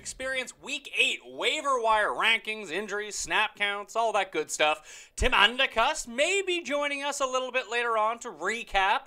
experience Week 8 waiver wire rankings, injuries, snap counts, all that good stuff. Tim Andercust may be joining us a little bit later on to recap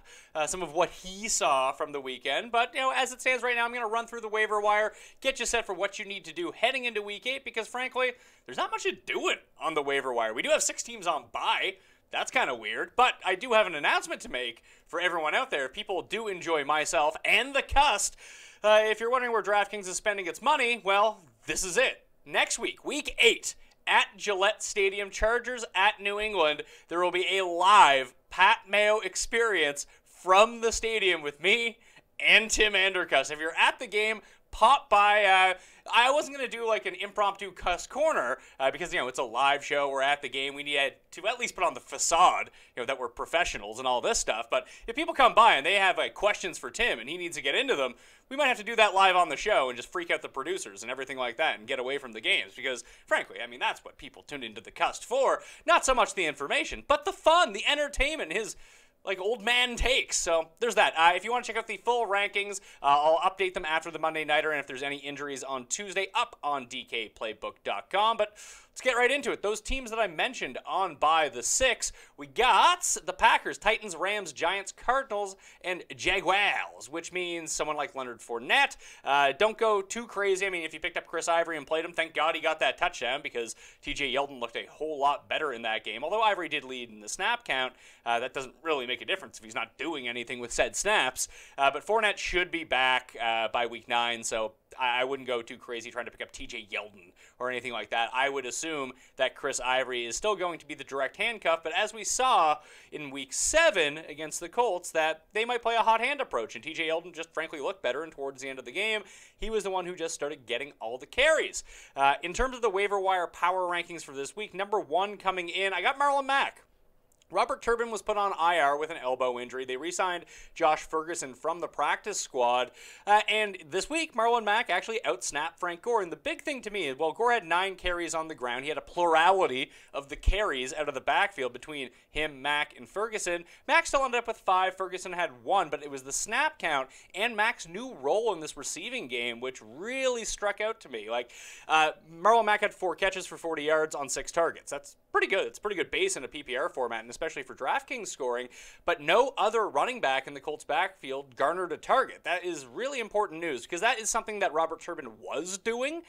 some of what he saw from the weekend. But, as it stands right now, I'm going to run through the waiver wire, get you set for what you need to do heading into Week 8, because, frankly, there's not much to do it on the waiver wire. We do have 6 teams on bye. That's kind of weird, but I do have an announcement to make for everyone out there. People do enjoy myself and the Cust. If you're wondering where Draftkings is spending its money, well, this is it. Next week, Week 8, at Gillette Stadium, Chargers at New England, there will be a live Pat Mayo experience from the stadium with me and Tim Andercust. If you're at the game, pop by. I wasn't going to do like an impromptu Cuss Corner because, it's a live show. We're at the game. We need to at least put on the facade, that we're professionals and all this stuff. But if people come by and they have questions for Tim and he needs to get into them, we might have to do that live on the show and just freak out the producers and everything like that and get away from the games. Because, frankly, that's what people tune into the Cust for. Not so much the information, but the fun, the entertainment, his old man takes. So there's that. If you want to check out the full rankings, I'll update them after the Monday Nighter, and if there's any injuries on Tuesday, up on dkplaybook.com. But let's get right into it. Those teams that I mentioned on by the 6, we got the Packers, Titans, Rams, Giants, Cardinals, and Jaguars, which means someone like Leonard Fournette. Don't go too crazy. If you picked up Chris Ivory and played him, thank God he got that touchdown, because TJ Yeldon looked a whole lot better in that game. Although Ivory did lead in the snap count, that doesn't really make a difference if he's not doing anything with said snaps. But Fournette should be back by Week 9, so I wouldn't go too crazy trying to pick up TJ Yeldon or anything like that. I would assume that Chris Ivory is still going to be the direct handcuff, but as we saw in Week 7 against the Colts, that they might play a hot hand approach, and TJ Yeldon just frankly looked better, and towards the end of the game, he was the one who just started getting all the carries. In terms of the waiver wire power rankings for this week, number 1 coming in, I got Marlon Mack. Robert Turbin was put on IR with an elbow injury. They re-signed Josh Ferguson from the practice squad. And this week, Marlon Mack actually out-snapped Frank Gore. And the big thing to me is, Gore had 9 carries on the ground. He had a plurality of the carries out of the backfield between him, Mack, and Ferguson. Mack still ended up with 5. Ferguson had 1. But it was the snap count and Mack's new role in this receiving game which really struck out to me. Marlon Mack had 4 catches for 40 yards on 6 targets. That's pretty good. It's a pretty good base in a PPR format, and especially for DraftKings scoring, but no other running back in the Colts backfield garnered a target. That is really important news, because that is something that Robert Turbin was doing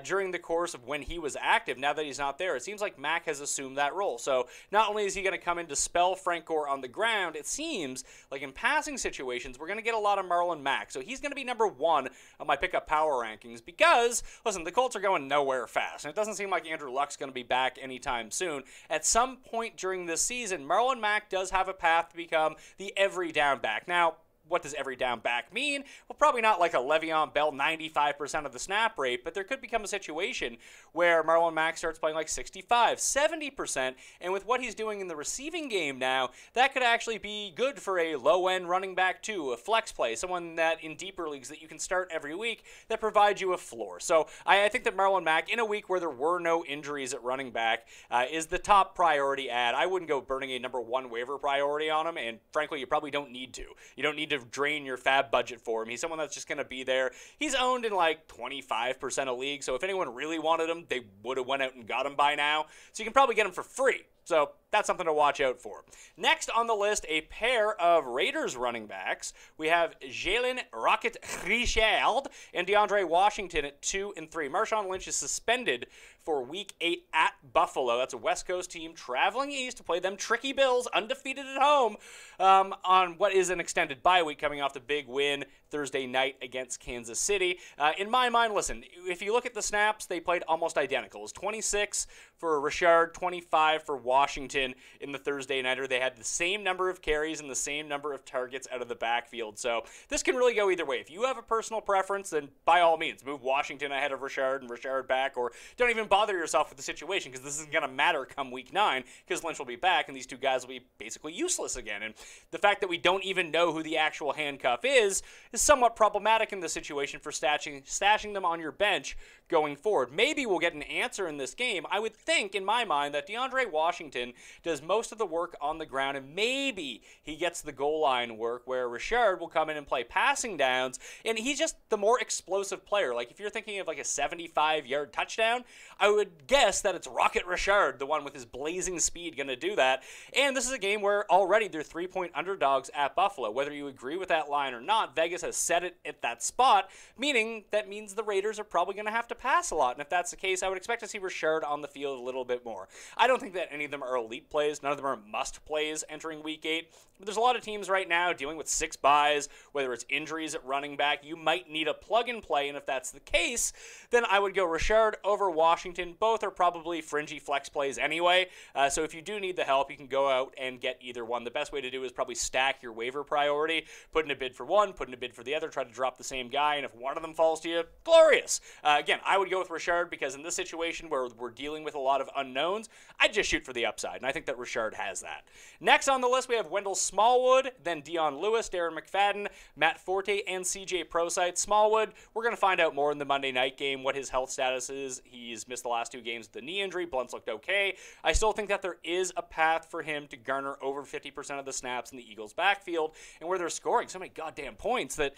during the course of when he was active. Now that he's not there, it seems like Mack has assumed that role. So not only is he going to come in to spell Frank Gore on the ground, it seems like in passing situations, we're going to get a lot of Marlon Mack. So he's going to be number 1 on my pickup power rankings because, listen, the Colts are going nowhere fast, and it doesn't seem like Andrew Luck's going to be back anytime soon. At some point during this season, Marlon Mack does have a path to become the every down back. Now, what does every down back mean? Well, probably not like a Le'Veon Bell 95% of the snap rate, but there could become a situation where Marlon Mack starts playing like 65, 70%, and with what he's doing in the receiving game now, that could actually be good for a low-end running back too, a flex play, someone that in deeper leagues that you can start every week that provides you a floor. So I think that Marlon Mack, in a week where there were no injuries at running back, is the top priority ad. I wouldn't go burning a number 1 waiver priority on him, and frankly, you probably don't need to. You don't need to drain your fab budget for him. He's someone that's just going to be there. He's owned in like 25% of leagues, so if anyone really wanted him, they would have went out and got him by now. So you can probably get him for free. So that's something to watch out for. Next on the list, a pair of Raiders running backs. We have Jalen Rocket Richard and DeAndre Washington at 2 and 3. Marshawn Lynch is suspended for Week 8 at Buffalo. That's a West Coast team traveling east to play them tricky Bills, undefeated at home, on what is an extended bye week coming off the big win Thursday night against Kansas City. In my mind, listen, if you look at the snaps, they played almost identical. It was 26 for Richard, 25 for Washington in the Thursday nighter. They had the same number of carries and the same number of targets out of the backfield. So this can really go either way. If you have a personal preference, then by all means, move Washington ahead of Richard and Richard back, or don't even bother yourself with the situation, because this isn't going to matter come Week 9, because Lynch will be back and these two guys will be basically useless again. And the fact that we don't even know who the actual handcuff is somewhat problematic in this situation for stashing them on your bench going forward. Maybe we'll get an answer in this game. I would think, in my mind, that DeAndre Washington Washington does most of the work on the ground, and maybe he gets the goal line work where Richard will come in and play passing downs, and he's just the more explosive player. Like, if you're thinking of like a 75-yard touchdown, I would guess that it's Rocket Richard, the one with his blazing speed, going to do that. And this is a game where already they're 3-point underdogs at Buffalo. Whether you agree with that line or not, Vegas has set it at that spot, meaning that means the Raiders are probably going to have to pass a lot. And if that's the case, I would expect to see Richard on the field a little bit more. I don't think that any of them are elite plays. None of them are must plays entering Week 8. But there's a lot of teams right now dealing with 6 buys, whether it's injuries at running back. You might need a plug-and-play, and if that's the case, then I would go Richard over Washington. Both are probably fringy flex plays anyway, so if you do need the help, you can go out and get either one. The best way to do is probably stack your waiver priority, put in a bid for one, put in a bid for the other, try to drop the same guy, and if one of them falls to you, glorious. Again, I would go with Richard because in this situation where we're dealing with a lot of unknowns, I'd just shoot for the upside, and I think that Richard has that. Next on the list, we have Wendell Smallwood, then Dion Lewis, Darren McFadden, Matt Forte, and CJ Prosite. Smallwood, we're going to find out more in the Monday night game what his health status is. He's missed the last 2 games with the knee injury. Blunt's looked okay. I still think that there is a path for him to garner over 50% of the snaps in the Eagles' backfield, and where they're scoring so many goddamn points that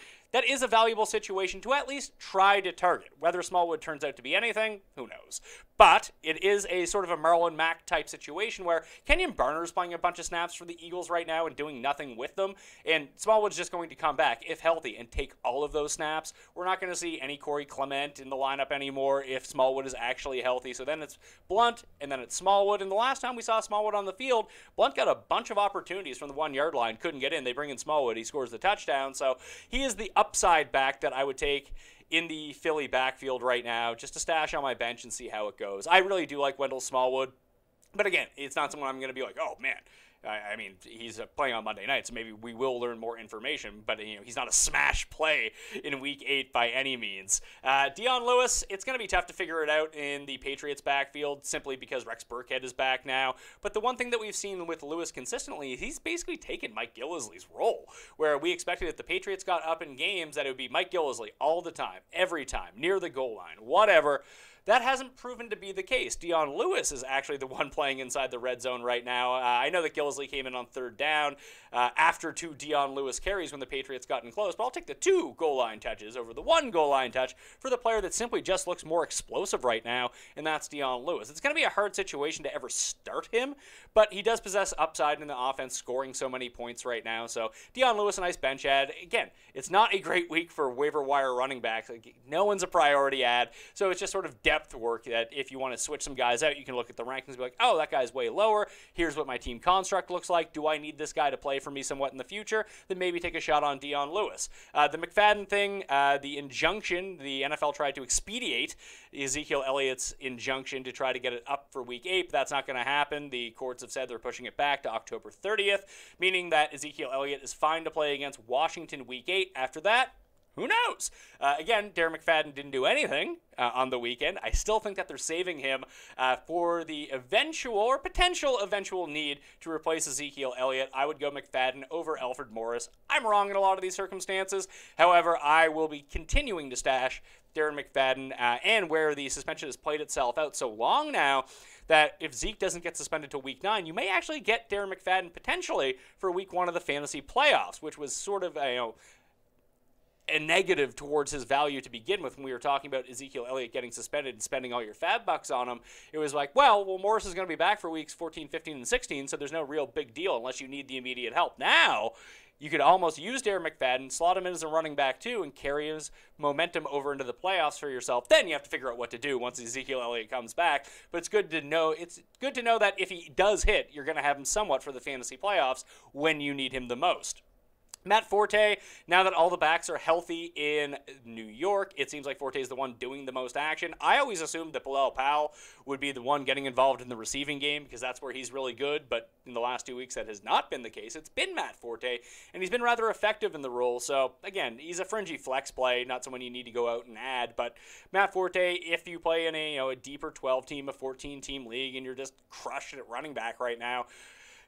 is a valuable situation to at least try to target. Whether Smallwood turns out to be anything, who knows? But it is a sort of a Marlon Mack type situation where Kenyon Barner's playing a bunch of snaps for the Eagles right now and doing nothing with them, and Smallwood's just going to come back, if healthy, and take all of those snaps. We're not going to see any Corey Clement in the lineup anymore if Smallwood is actually healthy, so then it's Blunt, and then it's Smallwood, and the last time we saw Smallwood on the field, Blunt got a bunch of opportunities from the 1-yard line, couldn't get in. They bring in Smallwood, he scores the touchdown, so he is the upside back that I would take in the Philly backfield right now, just to stash on my bench and see how it goes. I really do like Wendell Smallwood, but again, it's not someone I'm going to be like, oh man, I mean, he's playing on Monday night, so maybe we will learn more information, but he's not a smash play in Week 8 by any means. Dion Lewis, it's going to be tough to figure it out in the Patriots backfield simply because Rex Burkhead is back now, but the one thing that we've seen with Lewis consistently, he's basically taken Mike Gillislee's role, where we expected if the Patriots got up in games that it would be Mike Gillislee all the time, every time, near the goal line, whatever. That hasn't proven to be the case. Dion Lewis is actually the one playing inside the red zone right now. I know that Gillislee came in on 3rd down after 2 Dion Lewis carries when the Patriots got in close, but I'll take the 2 goal line touches over the 1 goal line touch for the player that simply just looks more explosive right now, and that's Dion Lewis. It's going to be a hard situation to ever start him, but he does possess upside in the offense, scoring so many points right now. So Dion Lewis, a nice bench ad. Again, it's not a great week for waiver wire running backs. No one's a priority ad, so it's just sort of depth work that if you want to switch some guys out, you can look at the rankings and be like, oh, that guy's way lower. Here's what my team construct looks like. Do I need this guy to play for me somewhat in the future? Then maybe take a shot on Dion Lewis. The McFadden thing, the injunction, the NFL tried to expedite Ezekiel Elliott's injunction to try to get it up for Week 8, but that's not going to happen. The courts have said they're pushing it back to October 30th, meaning that Ezekiel Elliott is fine to play against Washington Week 8. After that, who knows? Again, Darren McFadden didn't do anything on the weekend. I still think that they're saving him for the eventual or potential eventual need to replace Ezekiel Elliott. I would go McFadden over Alfred Morris. I'm wrong in a lot of these circumstances. However, I will be continuing to stash Darren McFadden and where the suspension has played itself out so long now that if Zeke doesn't get suspended till Week 9, you may actually get Darren McFadden potentially for Week 1 of the fantasy playoffs, which was sort of a negative towards his value to begin with when we were talking about Ezekiel Elliott getting suspended and spending all your fab bucks on him. It was like, well, Morris is going to be back for weeks 14, 15, and 16, so there's no real big deal unless you need the immediate help. Now, you could almost use Darren McFadden, slot him in as a running back too, and carry his momentum over into the playoffs for yourself. Then you have to figure out what to do once Ezekiel Elliott comes back. But it's good to know that if he does hit, you're going to have him somewhat for the fantasy playoffs when you need him the most. Matt Forte, now that all the backs are healthy in New York, it seems like Forte is the one doing the most action. I always assumed that Bilal Powell would be the one getting involved in the receiving game because that's where he's really good, but in the last 2 weeks that has not been the case. It's been Matt Forte, and he's been rather effective in the role. So, again, he's a fringy flex play, not someone you need to go out and add, but Matt Forte, if you play in a deeper 12-team, a 14-team league, and you're just crushed at running back right now,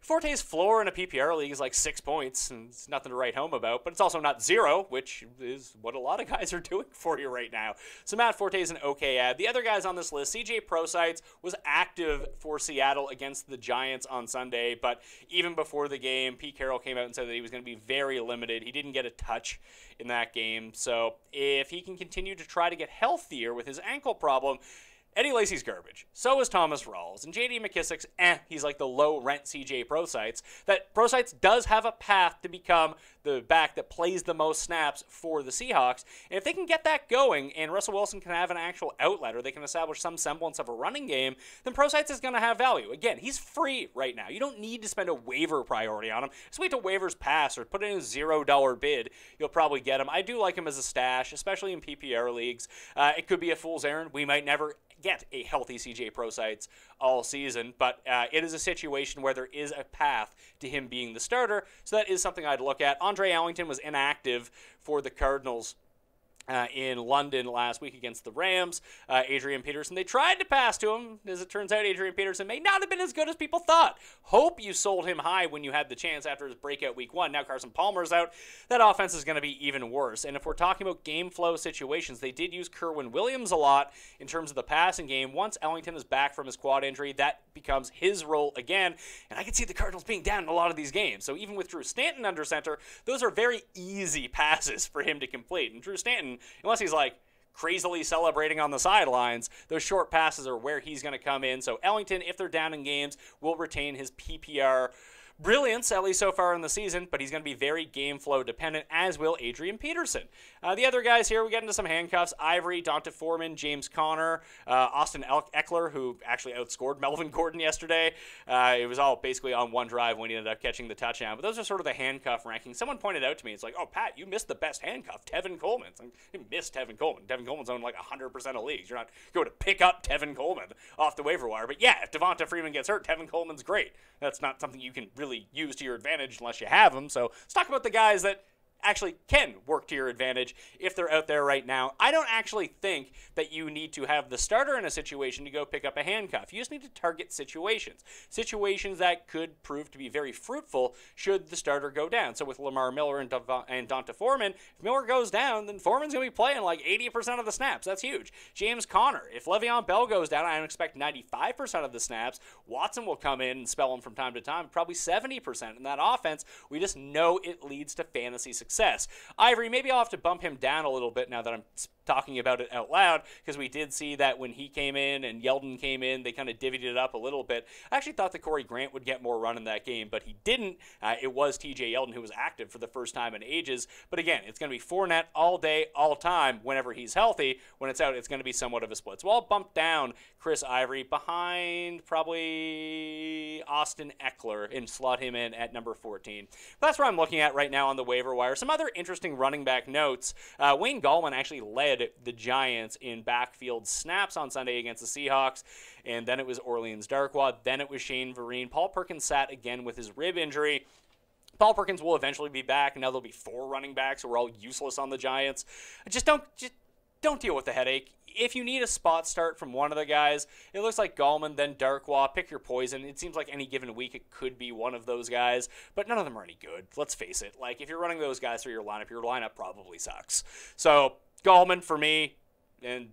Forte's floor in a PPR league is like 6 points, and it's nothing to write home about, but it's also not 0, which is what a lot of guys are doing for you right now. So Matt Forte is an okay ad. The other guys on this list, CJ Prosciutto was active for Seattle against the Giants on Sunday, but even before the game, Pete Carroll came out and said that he was going to be very limited. He didn't get a touch in that game, so if he can continue to try to get healthier with his ankle problem, Eddie Lacy's garbage. So is Thomas Rawls. And J.D. McKissic's, he's like the low-rent C.J. Prosciutto. That Prosciutto does have a path to become the back that plays the most snaps for the Seahawks. And if they can get that going, and Russell Wilson can have an actual outlet, or they can establish some semblance of a running game, then Prosciutto is going to have value. Again, he's free right now. You don't need to spend a waiver priority on him. Just wait till waivers pass, or put in a $0 bid. You'll probably get him. I do like him as a stash, especially in PPR leagues. It could be a fool's errand. We might never get a healthy CJ Prosciutto all season, but it is a situation where there is a path to him being the starter, so that is something I'd look at. Andre Ellington was inactive for the Cardinals in London last week against the Rams. Adrian Peterson, they tried to pass to him. As it turns out, Adrian Peterson may not have been as good as people thought. Hope you sold him high when you had the chance after his breakout week 1. Now Carson Palmer's out. That offense is going to be even worse. And if we're talking about game flow situations, they did use Kerwin Williams a lot in terms of the passing game. Once Ellington is back from his quad injury, that becomes his role again. And I can see the Cardinals being down in a lot of these games. So even with Drew Stanton under center, those are very easy passes for him to complete. And Drew Stanton, unless he's like crazily celebrating on the sidelines, those short passes are where he's going to come in. So Ellington, if they're down in games, will retain his PPR brilliance, at least so far in the season, but he's going to be very game flow dependent, as will Adrian Peterson. The other guys here, we get into some handcuffs. Ivory, Donta Foreman, James Conner, Austin Eckler, who actually outscored Melvin Gordon yesterday. It was all basically on one drive when he ended up catching the touchdown. But those are sort of the handcuff rankings. Someone pointed out to me, it's like, oh, Pat, you missed the best handcuff, Tevin Coleman. It's like, you missed Tevin Coleman. Tevin Coleman's owned like 100% of leagues. You're not going to pick up Tevin Coleman off the waiver wire. But yeah, if Devonta Freeman gets hurt, Tevin Coleman's great. That's not something you can really use to your advantage unless you have him. So let's talk about the guys that actually can work to your advantage if they're out there right now. I don't actually think that you need to have the starter in a situation to go pick up a handcuff. You just need to target situations. Situations that could prove to be very fruitful should the starter go down. So with Lamar Miller and Donta Foreman, if Miller goes down, then Foreman's going to be playing like 80% of the snaps. That's huge. James Conner, if Le'Veon Bell goes down, I expect 95% of the snaps. Watson will come in and spell him from time to time, probably 70%. In that offense, we just know it leads to fantasy success. Ivory, maybe I'll have to bump him down a little bit now that I'm talking about it out loud, because we did see that when he came in and Yeldon came in, they kind of divvied it up a little bit. I actually thought that Corey Grant would get more run in that game, but he didn't. It was TJ Yeldon who was active for the first time in ages. But again, it's going to be Fournette all day, all time, whenever he's healthy. When it's out, it's going to be somewhat of a split. So I'll bump down Chris Ivory behind probably Austin Eckler and slot him in at number 14. But that's where I'm looking at right now on the waiver wire. Some other interesting running back notes. Wayne Gallman actually led the Giants in backfield snaps on Sunday against the Seahawks, and then it was Orleans Darkwa, then it was Shane Vereen. Paul Perkins sat again with his rib injury. Paul Perkins will eventually be back, and now there'll be 4 running backs who are all useless on the Giants. Just don't deal with the headache. If you need a spot start from one of the guys, it looks like Gallman, then Darkwa. Pick your poison. It seems like any given week it could be one of those guys, but none of them are any good. Let's face it. Like, if you're running those guys through your lineup probably sucks. So Gallman for me, and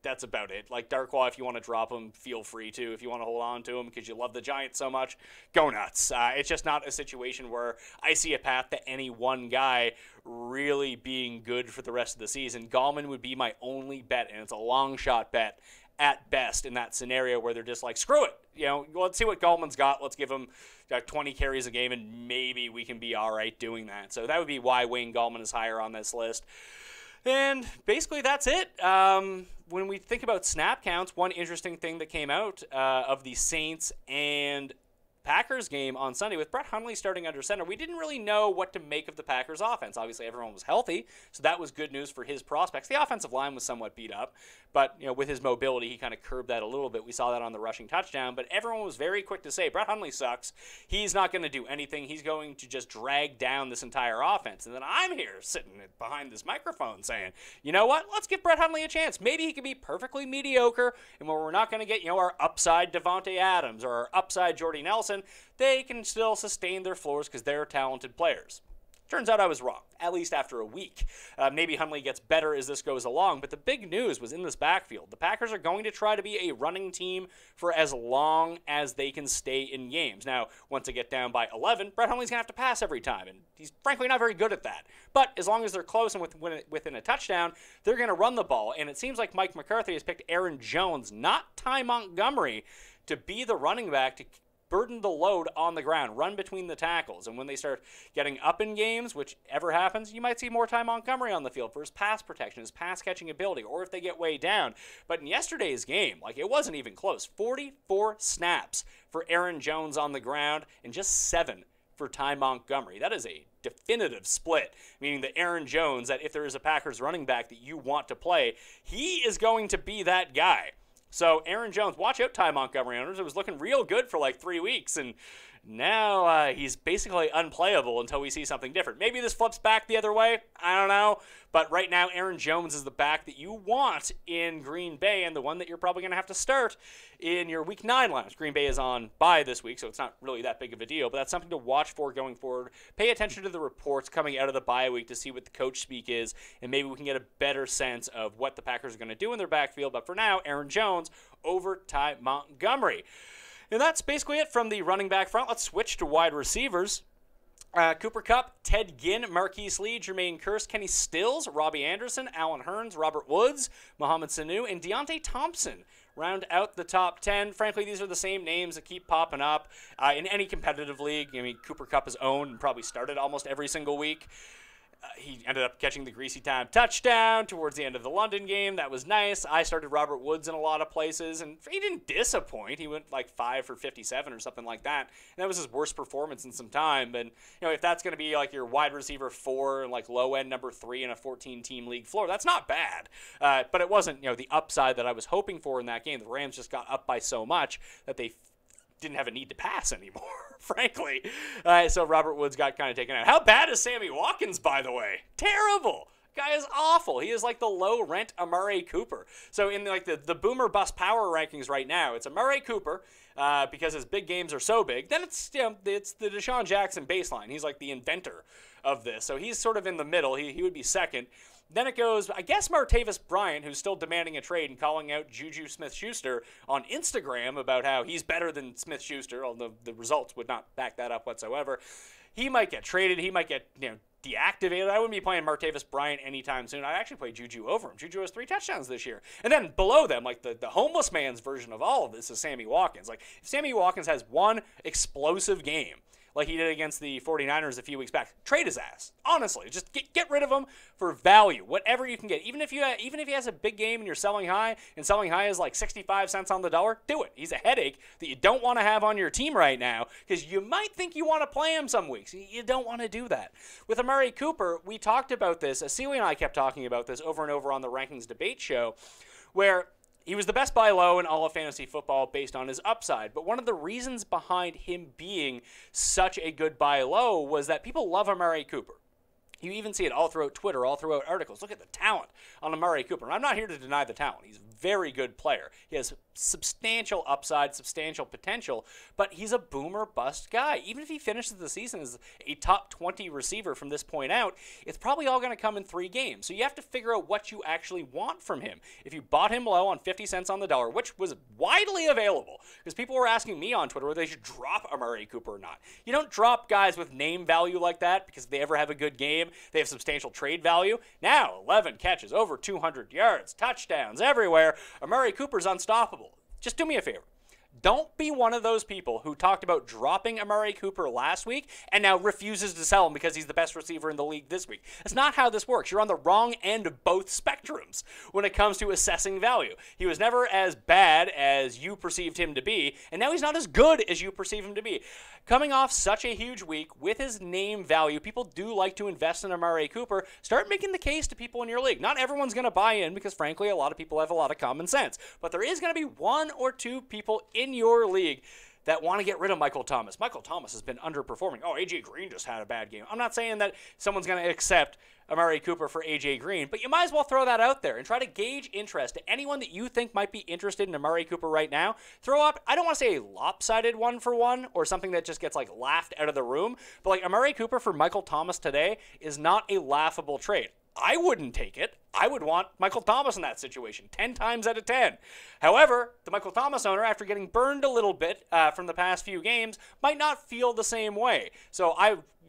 that's about it. Like, Darkwa, if you want to drop him, feel free to. If you want to hold on to him because you love the Giants so much, go nuts. It's just not a situation where I see a path to any one guy really being good for the rest of the season. Gallman would be my only bet, and it's a long shot bet at best in that scenario where they're just like, screw it. You know, let's see what Gallman's got. Let's give him 20 carries a game, and maybe we can be all right doing that. So that would be why Wayne Gallman is higher on this list. And basically that's it. When we think about snap counts, one interesting thing that came out of the Saints and Packers game on Sunday with Brett Hundley starting under center, we didn't really know what to make of the Packers offense. Obviously, everyone was healthy, so that was good news for his prospects. The offensive line was somewhat beat up, but with his mobility, he kind of curbed that a little bit. We saw that on the rushing touchdown, but everyone was very quick to say, Brett Hundley sucks. He's not going to do anything. He's going to just drag down this entire offense. And then I'm here sitting behind this microphone saying, you know what? Let's give Brett Hundley a chance. Maybe he can be perfectly mediocre, and where we're not going to get, our upside Devontae Adams or our upside Jordy Nelson, Johnson, they can still sustain their floors because they're talented players. Turns out I was wrong, at least after a week. Maybe Hundley gets better as this goes along, but the big news was in this backfield. The Packers are going to try to be a running team for as long as they can stay in games. Now, once they get down by 11, Brett Hundley's going to have to pass every time, and he's frankly not very good at that. But as long as they're close and within a touchdown, they're going to run the ball, and it seems like Mike McCarthy has picked Aaron Jones, not Ty Montgomery, to be the running back to burden the load on the ground, run between the tackles. And when they start getting up in games, which ever happens, you might see more Ty Montgomery on the field for his pass protection, his pass catching ability, or if they get way down. But in yesterday's game, it wasn't even close. 44 snaps for Aaron Jones on the ground and just 7 for Ty Montgomery. That is a definitive split, meaning that Aaron Jones, that if there is a Packers running back that you want to play, he is going to be that guy. So Aaron Jones, watch out, Ty Montgomery owners. It was looking real good for 3 weeks, and now he's basically unplayable until we see something different. Maybe this flips back the other way. I don't know. But right now, Aaron Jones is the back that you want in Green Bay and the one that you're probably going to have to start in your Week 9 lineups. Green Bay is on bye this week, so it's not really that big of a deal, but that's something to watch for going forward. Pay attention to the reports coming out of the bye week to see what the coach speak is, and maybe we can get a better sense of what the Packers are going to do in their backfield. But for now, Aaron Jones over Ty Montgomery. And that's basically it from the running back front. Let's switch to wide receivers. Cooper Kupp, Ted Ginn, Marquise Lee, Jermaine Kearse, Kenny Stills, Robbie Anderson, Alan Hearns, Robert Woods, Mohamed Sanu, and Deontay Thompson round out the top 10. Frankly, these are the same names that keep popping up in any competitive league. I mean, Cooper Kupp is owned and probably started almost every single week. He ended up catching the greasy time touchdown towards the end of the London game. That was nice. I started Robert Woods in a lot of places, and he didn't disappoint. He went 5 for 57 or something like that. And that was his worst performance in some time. And if that's going to be your wide receiver 4 and low end number 3 in a 14-team league floor, that's not bad. But it wasn't the upside that I was hoping for in that game. The Rams just got up by so much that they didn't have a need to pass anymore, frankly. So Robert Woods got kind of taken out. How bad is Sammy Watkins, by the way? Terrible. Guy is awful. He is the low-rent Amari Cooper. So in the boomer bust power rankings right now, it's Amari Cooper because his big games are so big. Then it's it's the Deshaun Jackson baseline. He's the inventor of this. So he's sort of in the middle. He would be second. Then it goes, I guess, Martavis Bryant, who's still demanding a trade and calling out Juju Smith-Schuster on Instagram about how he's better than Smith-Schuster, although the results would not back that up whatsoever. He might get traded. He might get deactivated. I wouldn't be playing Martavis Bryant anytime soon. I'd actually play Juju over him. Juju has 3 touchdowns this year. And then below them, the homeless man's version of all of this is Sammy Watkins. If Sammy Watkins has one explosive game, like he did against the 49ers a few weeks back, trade his ass. Honestly, just get rid of him for value, whatever you can get. Even if he has a big game and you're selling high, and selling high is 65 cents on the dollar, do it. He's a headache that you don't want to have on your team right now because you might think you want to play him some weeks. You don't want to do that. With Amari Cooper, we talked about this. Celie and I kept talking about this over and over on the Rankings Debate Show, where he was the best buy low in all of fantasy football based on his upside. But one of the reasons behind him being such a good buy low was that people love Amari Cooper. You even see it all throughout Twitter, all throughout articles. Look at the talent on Amari Cooper. And I'm not here to deny the talent. He's a very good player. He has substantial upside, substantial potential, but he's a boomer bust guy. Even if he finishes the season as a top 20 receiver from this point out, it's probably all going to come in 3 games. So you have to figure out what you actually want from him. If you bought him low on 50 cents on the dollar, which was widely available, because people were asking me on Twitter whether they should drop Amari Cooper or not. You don't drop guys with name value like that because if they ever have a good game, they have substantial trade value. Now, 11 catches, over 200 yards, touchdowns everywhere. Amari Cooper's unstoppable. Just do me a favor. Don't be one of those people who talked about dropping Amari Cooper last week and now refuses to sell him because he's the best receiver in the league this week. That's not how this works. You're on the wrong end of both spectrums when it comes to assessing value. He was never as bad as you perceived him to be, and now he's not as good as you perceive him to be. Coming off such a huge week with his name value, people do like to invest in Amari Cooper. Start making the case to people in your league. Not everyone's going to buy in because, frankly, a lot of people have a lot of common sense. But there is going to be 1 or 2 people in your league that want to get rid of Michael Thomas. Michael Thomas has been underperforming. Oh, A.J. Green just had a bad game. I'm not saying that someone's going to accept Amari Cooper for A.J. Green, but you might as well throw that out there and try to gauge interest to anyone that you think might be interested in Amari Cooper right now. Throw up, I don't want to say a lopsided 1-for-1 or something that just gets like laughed out of the room, but like Amari Cooper for Michael Thomas today is not a laughable trade. I wouldn't take it. I would want Michael Thomas in that situation 10 times out of 10. However, the Michael Thomas owner, after getting burned a little bit from the past few games, might not feel the same way. So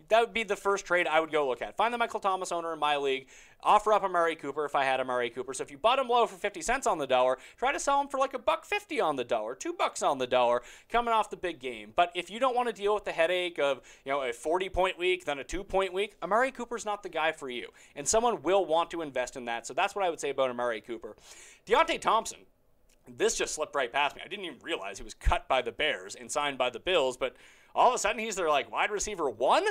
that would be the first trade I would go look at. Find the Michael Thomas owner in my league, offer up Amari Cooper if I had Amari Cooper. So if you bought him low for 50 cents on the dollar, try to sell him for like $1.50 on the dollar, $2 on the dollar, coming off the big game. But if you don't want to deal with the headache of, a 40-point week, then a 2-point week, Amari Cooper's not the guy for you. And someone will want to invest in that. So that's what I would say about Amari Cooper. Deontay Thompson. This just slipped right past me. I didn't even realize he was cut by the Bears and signed by the Bills, but all of a sudden he's their wide receiver 1.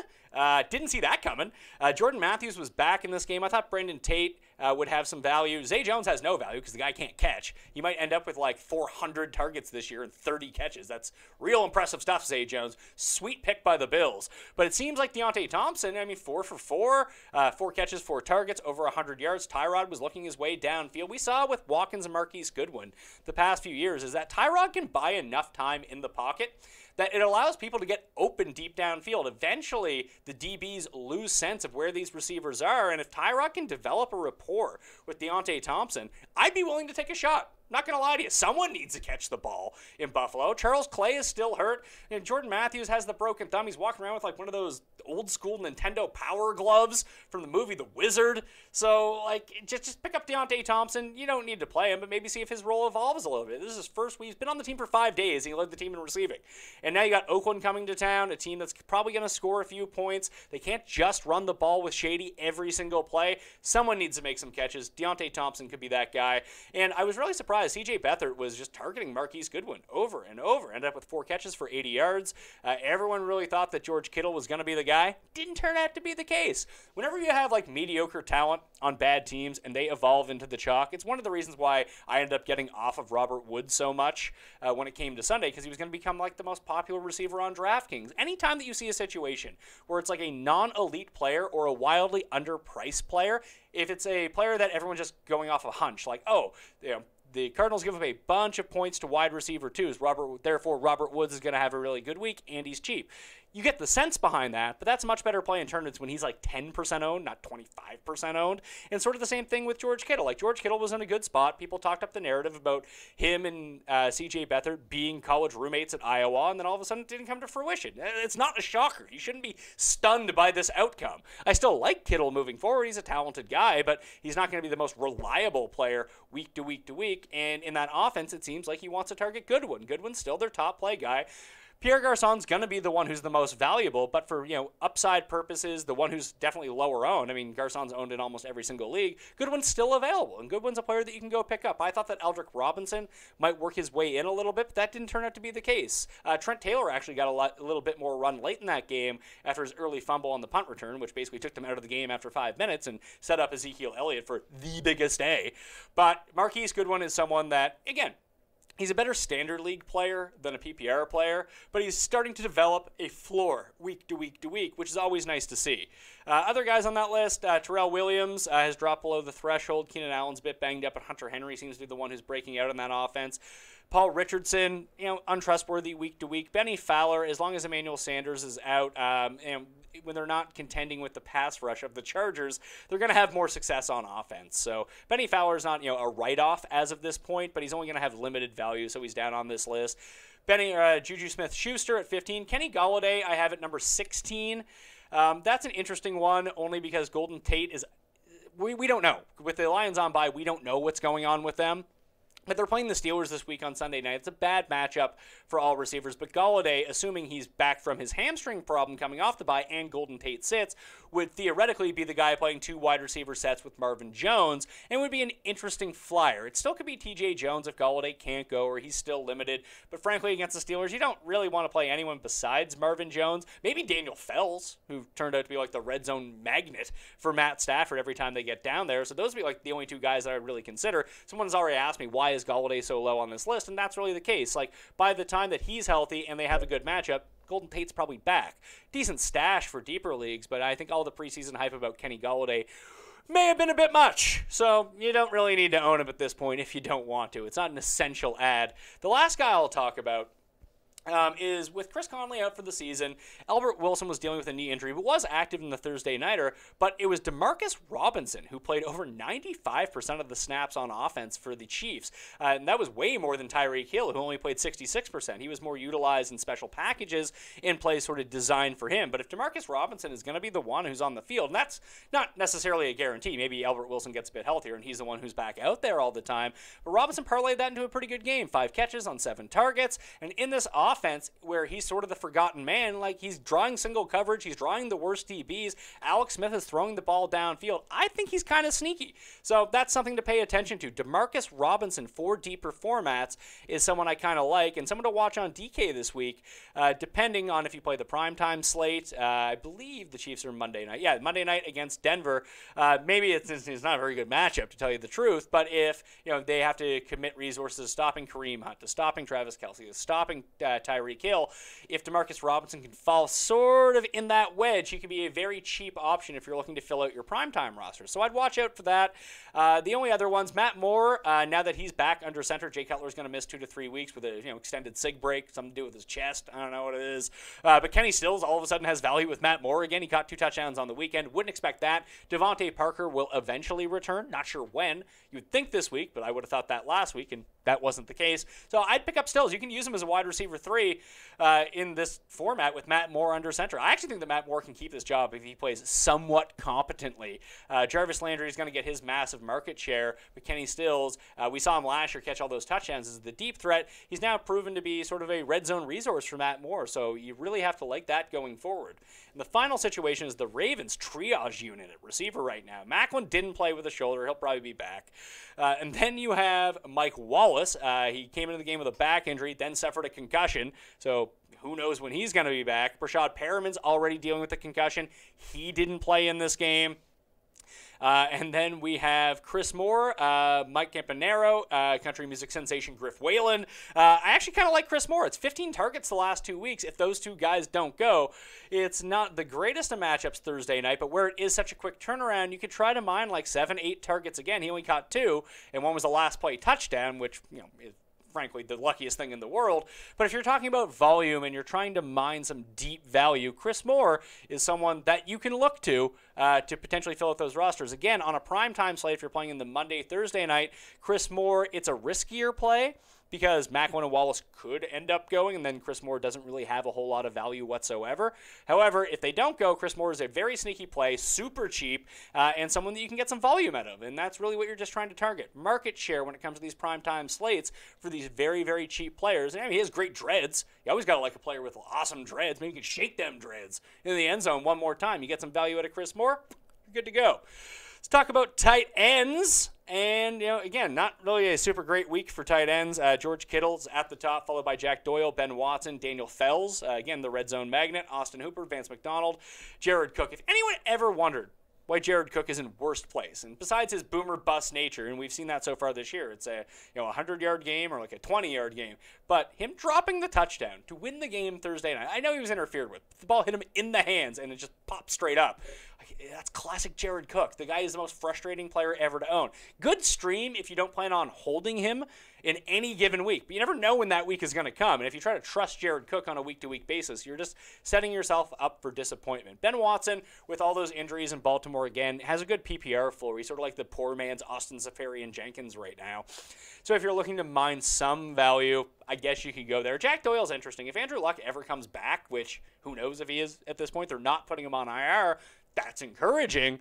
Didn't see that coming. Jordan Matthews was back in this game. I thought Brendan Tate would have some value. Zay Jones has no value because the guy can't catch. He might end up with 400 targets this year and 30 catches. That's real impressive stuff, Zay Jones. Sweet pick by the Bills. But it seems like Deontay Thompson, 4 for 4, 4 catches, 4 targets, over 100 yards. Tyrod was looking his way downfield. We saw with Watkins and Marquise Goodwin the past few years is that Tyrod can buy enough time in the pocket that it allows people to get open deep downfield. Eventually, the DBs lose sense of where these receivers are, and if Tyrod can develop a rapport with Deontay Thompson, I'd be willing to take a shot. Not going to lie to you. Someone needs to catch the ball in Buffalo. Charles Clay is still hurt. And Jordan Matthews has the broken thumb. He's walking around with one of those old school Nintendo Power Gloves from the movie The Wizard. So, just pick up Deontay Thompson. You don't need to play him, but maybe see if his role evolves a little bit. This is his first week. He's been on the team for 5 days, and he led the team in receiving. And now you got Oakland coming to town, a team that's probably going to score a few points. They can't just run the ball with Shady every single play. Someone needs to make some catches. Deontay Thompson could be that guy. And I was really surprised. C.J. Beathard was just targeting Marquise Goodwin over and over. Ended up with 4 catches for 80 yards. Everyone really thought that George Kittle was going to be the guy. Didn't turn out to be the case. Whenever you have mediocre talent on bad teams and they evolve into the chalk, it's one of the reasons why I ended up getting off of Robert Woods so much when it came to Sunday, because he was going to become the most popular receiver on Draftkings. Anytime that you see a situation where it's a non-elite player or a wildly underpriced player, if it's a player that everyone's just going off a hunch, the Cardinals give up a bunch of points to wide receiver 2s. Therefore, Robert Woods is going to have a really good week, and he's cheap. You get the sense behind that, but that's a much better play in tournaments when he's 10% owned, not 25% owned. And sort of the same thing with George Kittle. George Kittle was in a good spot. People talked up the narrative about him and C.J. Beathard being college roommates at Iowa, and then all of a sudden it didn't come to fruition. It's not a shocker. You shouldn't be stunned by this outcome. I still like Kittle moving forward. He's a talented guy, but he's not going to be the most reliable player week to week to week. And in that offense, it seems like he wants to target Goodwin. Goodwin's still their top play guy. Pierre Garçon's going to be the one who's the most valuable, but for, upside purposes, the one who's definitely lower owned. Garçon's owned in almost every single league. Goodwin's still available, and Goodwin's a player that you can go pick up. I thought that Eldrick Robinson might work his way in a little bit, but that didn't turn out to be the case. Trent Taylor actually got a little bit more run late in that game after his early fumble on the punt return, which basically took them out of the game after 5 minutes and set up Ezekiel Elliott for the biggest day. But Marquise Goodwin is someone that, again, he's a better standard league player than a PPR player, but he's starting to develop a floor week to week to week, which is always nice to see. Other guys on that list, Terrell Williams has dropped below the threshold. Keenan Allen's a bit banged up, and Hunter Henry seems to be the one who's breaking out in that offense. Paul Richardson, untrustworthy week to week. Benny Fowler, as long as Emmanuel Sanders is out, when they're not contending with the pass rush of the Chargers, they're going to have more success on offense. So Benny Fowler's not, a write-off as of this point, but he's only going to have limited value, so he's down on this list. Juju Smith-Schuster at 15. Kenny Golladay, I have at number 16. That's an interesting one, only because Golden Tate is, we don't know. With the Lions on bye, we don't know what's going on with them. But they're playing the Steelers this week on Sunday night. It's a bad matchup for all receivers. But Golladay, assuming he's back from his hamstring problem coming off the bye and Golden Tate sits, would theoretically be the guy playing 2 wide receiver sets with Marvin Jones, and would be an interesting flyer. It still could be TJ Jones if Golladay can't go or he's still limited, but frankly, against the Steelers, you don't really want to play anyone besides Marvin Jones. Maybe Daniel Fells, who turned out to be like the red zone magnet for Matt Stafford every time they get down there. So those would be like the only 2 guys that I would really consider. Someone's already asked me, why is Golladay so low on this list? And that's really the case. Like, by the time that he's healthy and they have a good matchup, Golden Tate's probably back. Decent stash for deeper leagues, but I think all the preseason hype about Kenny Golladay may have been a bit much. So you don't really need to own him at this point if you don't want to. It's not an essential ad. The last guy I'll talk about is with Chris Conley out for the season. Albert Wilson was dealing with a knee injury, but was active in the Thursday nighter. But it was Demarcus Robinson who played over 95% of the snaps on offense for the Chiefs. And that was way more than Tyreek Hill, who only played 66%. He was more utilized in special packages in plays sort of designed for him. But if Demarcus Robinson is going to be the one who's on the field, and that's not necessarily a guarantee. Maybe Albert Wilson gets a bit healthier and he's the one who's back out there all the time. But Robinson parlayed that into a pretty good game. 5 catches on 7 targets. And in this offense where he's sort of the forgotten man, like he's drawing single coverage, he's drawing the worst DBs, Alex Smith is throwing the ball downfield. I think he's kind of sneaky. So that's something to pay attention to. Demarcus Robinson for deeper formats is someone I kind of like and someone to watch on DK this week, depending on if you play the primetime slate. I believe the Chiefs are Monday night. Yeah, Monday night against Denver. Maybe it's not a very good matchup, to tell you the truth, but if they have to commit resources to stopping Kareem Hunt, to stopping Travis Kelce, to stopping Tyreek Hill, if Demarcus Robinson can fall sort of in that wedge, he can be a very cheap option if you're looking to fill out your primetime roster. So I'd watch out for that. The only other ones, Matt Moore, now that he's back under center, Jay Cutler's going to miss 2 to 3 weeks with a extended sig break, something to do with his chest. I don't know what it is. But Kenny Stills all of a sudden has value with Matt Moore again. He caught 2 touchdowns on the weekend. Wouldn't expect that. Devontae Parker will eventually return. Not sure when. You would think this week, but I would have thought that last week, and that wasn't the case. So I'd pick up Stills. You can use him as a wide receiver 3 in this format with Matt Moore under center. I actually think that Matt Moore can keep this job if he plays somewhat competently. Jarvis Landry is going to get his massive market share, but Kenny Stills, we saw him last year catch all those touchdowns as the deep threat. He's now proven to be sort of a red zone resource for Matt Moore, so you really have to like that going forward. And the final situation is the Ravens triage unit at receiver right now. Macklin didn't play with a shoulder. He'll probably be back. And then you have Mike Wallace. He came into the game with a back injury, then suffered a concussion. So who knows when he's going to be back. Brashad Perriman's already dealing with a concussion. He didn't play in this game. And then we have Chris Moore, Mike Campanaro, country music sensation Griff Whalen. I actually kind of like Chris Moore. It's 15 targets the last 2 weeks. If those 2 guys don't go, it's not the greatest of matchups Thursday night, but where it is such a quick turnaround, you could try to mine like 7, 8 targets again. He only caught 2, and one was a last play touchdown, which, is frankly the luckiest thing in the world. But if you're talking about volume and you're trying to mine some deep value, Chris Moore is someone that you can look to potentially fill out those rosters. Again, on a primetime slate, if you're playing in the Monday, Thursday night, Chris Moore, it's a riskier play because Macklin and Wallace could end up going, and then Chris Moore doesn't really have a whole lot of value whatsoever. However, if they don't go, Chris Moore is a very sneaky play, super cheap, and someone that you can get some volume out of, and that's really what you're just trying to target. Market share when it comes to these primetime slates for these very, very cheap players. And I mean, he has great dreads. You always got to like a player with awesome dreads. Maybe you can shake them dreads in the end zone one more time. You get some value out of Chris Moore, you're good to go. Let's talk about tight ends. And, again, not really a super great week for tight ends. George Kittle's at the top, followed by Jack Doyle, Ben Watson, Daniel Fells, again, the red zone magnet, Austin Hooper, Vance McDonald, Jared Cook. If anyone ever wondered why Jared Cook is in worst place, and besides his boomer bust nature, and we've seen that so far this year, it's a 100-yard game or like a 20-yard game, but him dropping the touchdown to win the game Thursday night, I know he was interfered with. The ball hit him in the hands, and it just popped straight up. That's classic Jared Cook. The guy is the most frustrating player ever to own. Good stream if you don't plan on holding him in any given week, but you never know when that week is going to come. And if you try to trust Jared Cook on a week-to-week basis, you're just setting yourself up for disappointment. Ben Watson, with all those injuries in Baltimore again, has a good PPR floor. He's sort of like the poor man's Austin Seferian-Jenkins right now. So if you're looking to mine some value, I guess you could go there. Jack Doyle's interesting. If Andrew Luck ever comes back, which who knows if he is at this point, they're not putting him on IR, that's encouraging,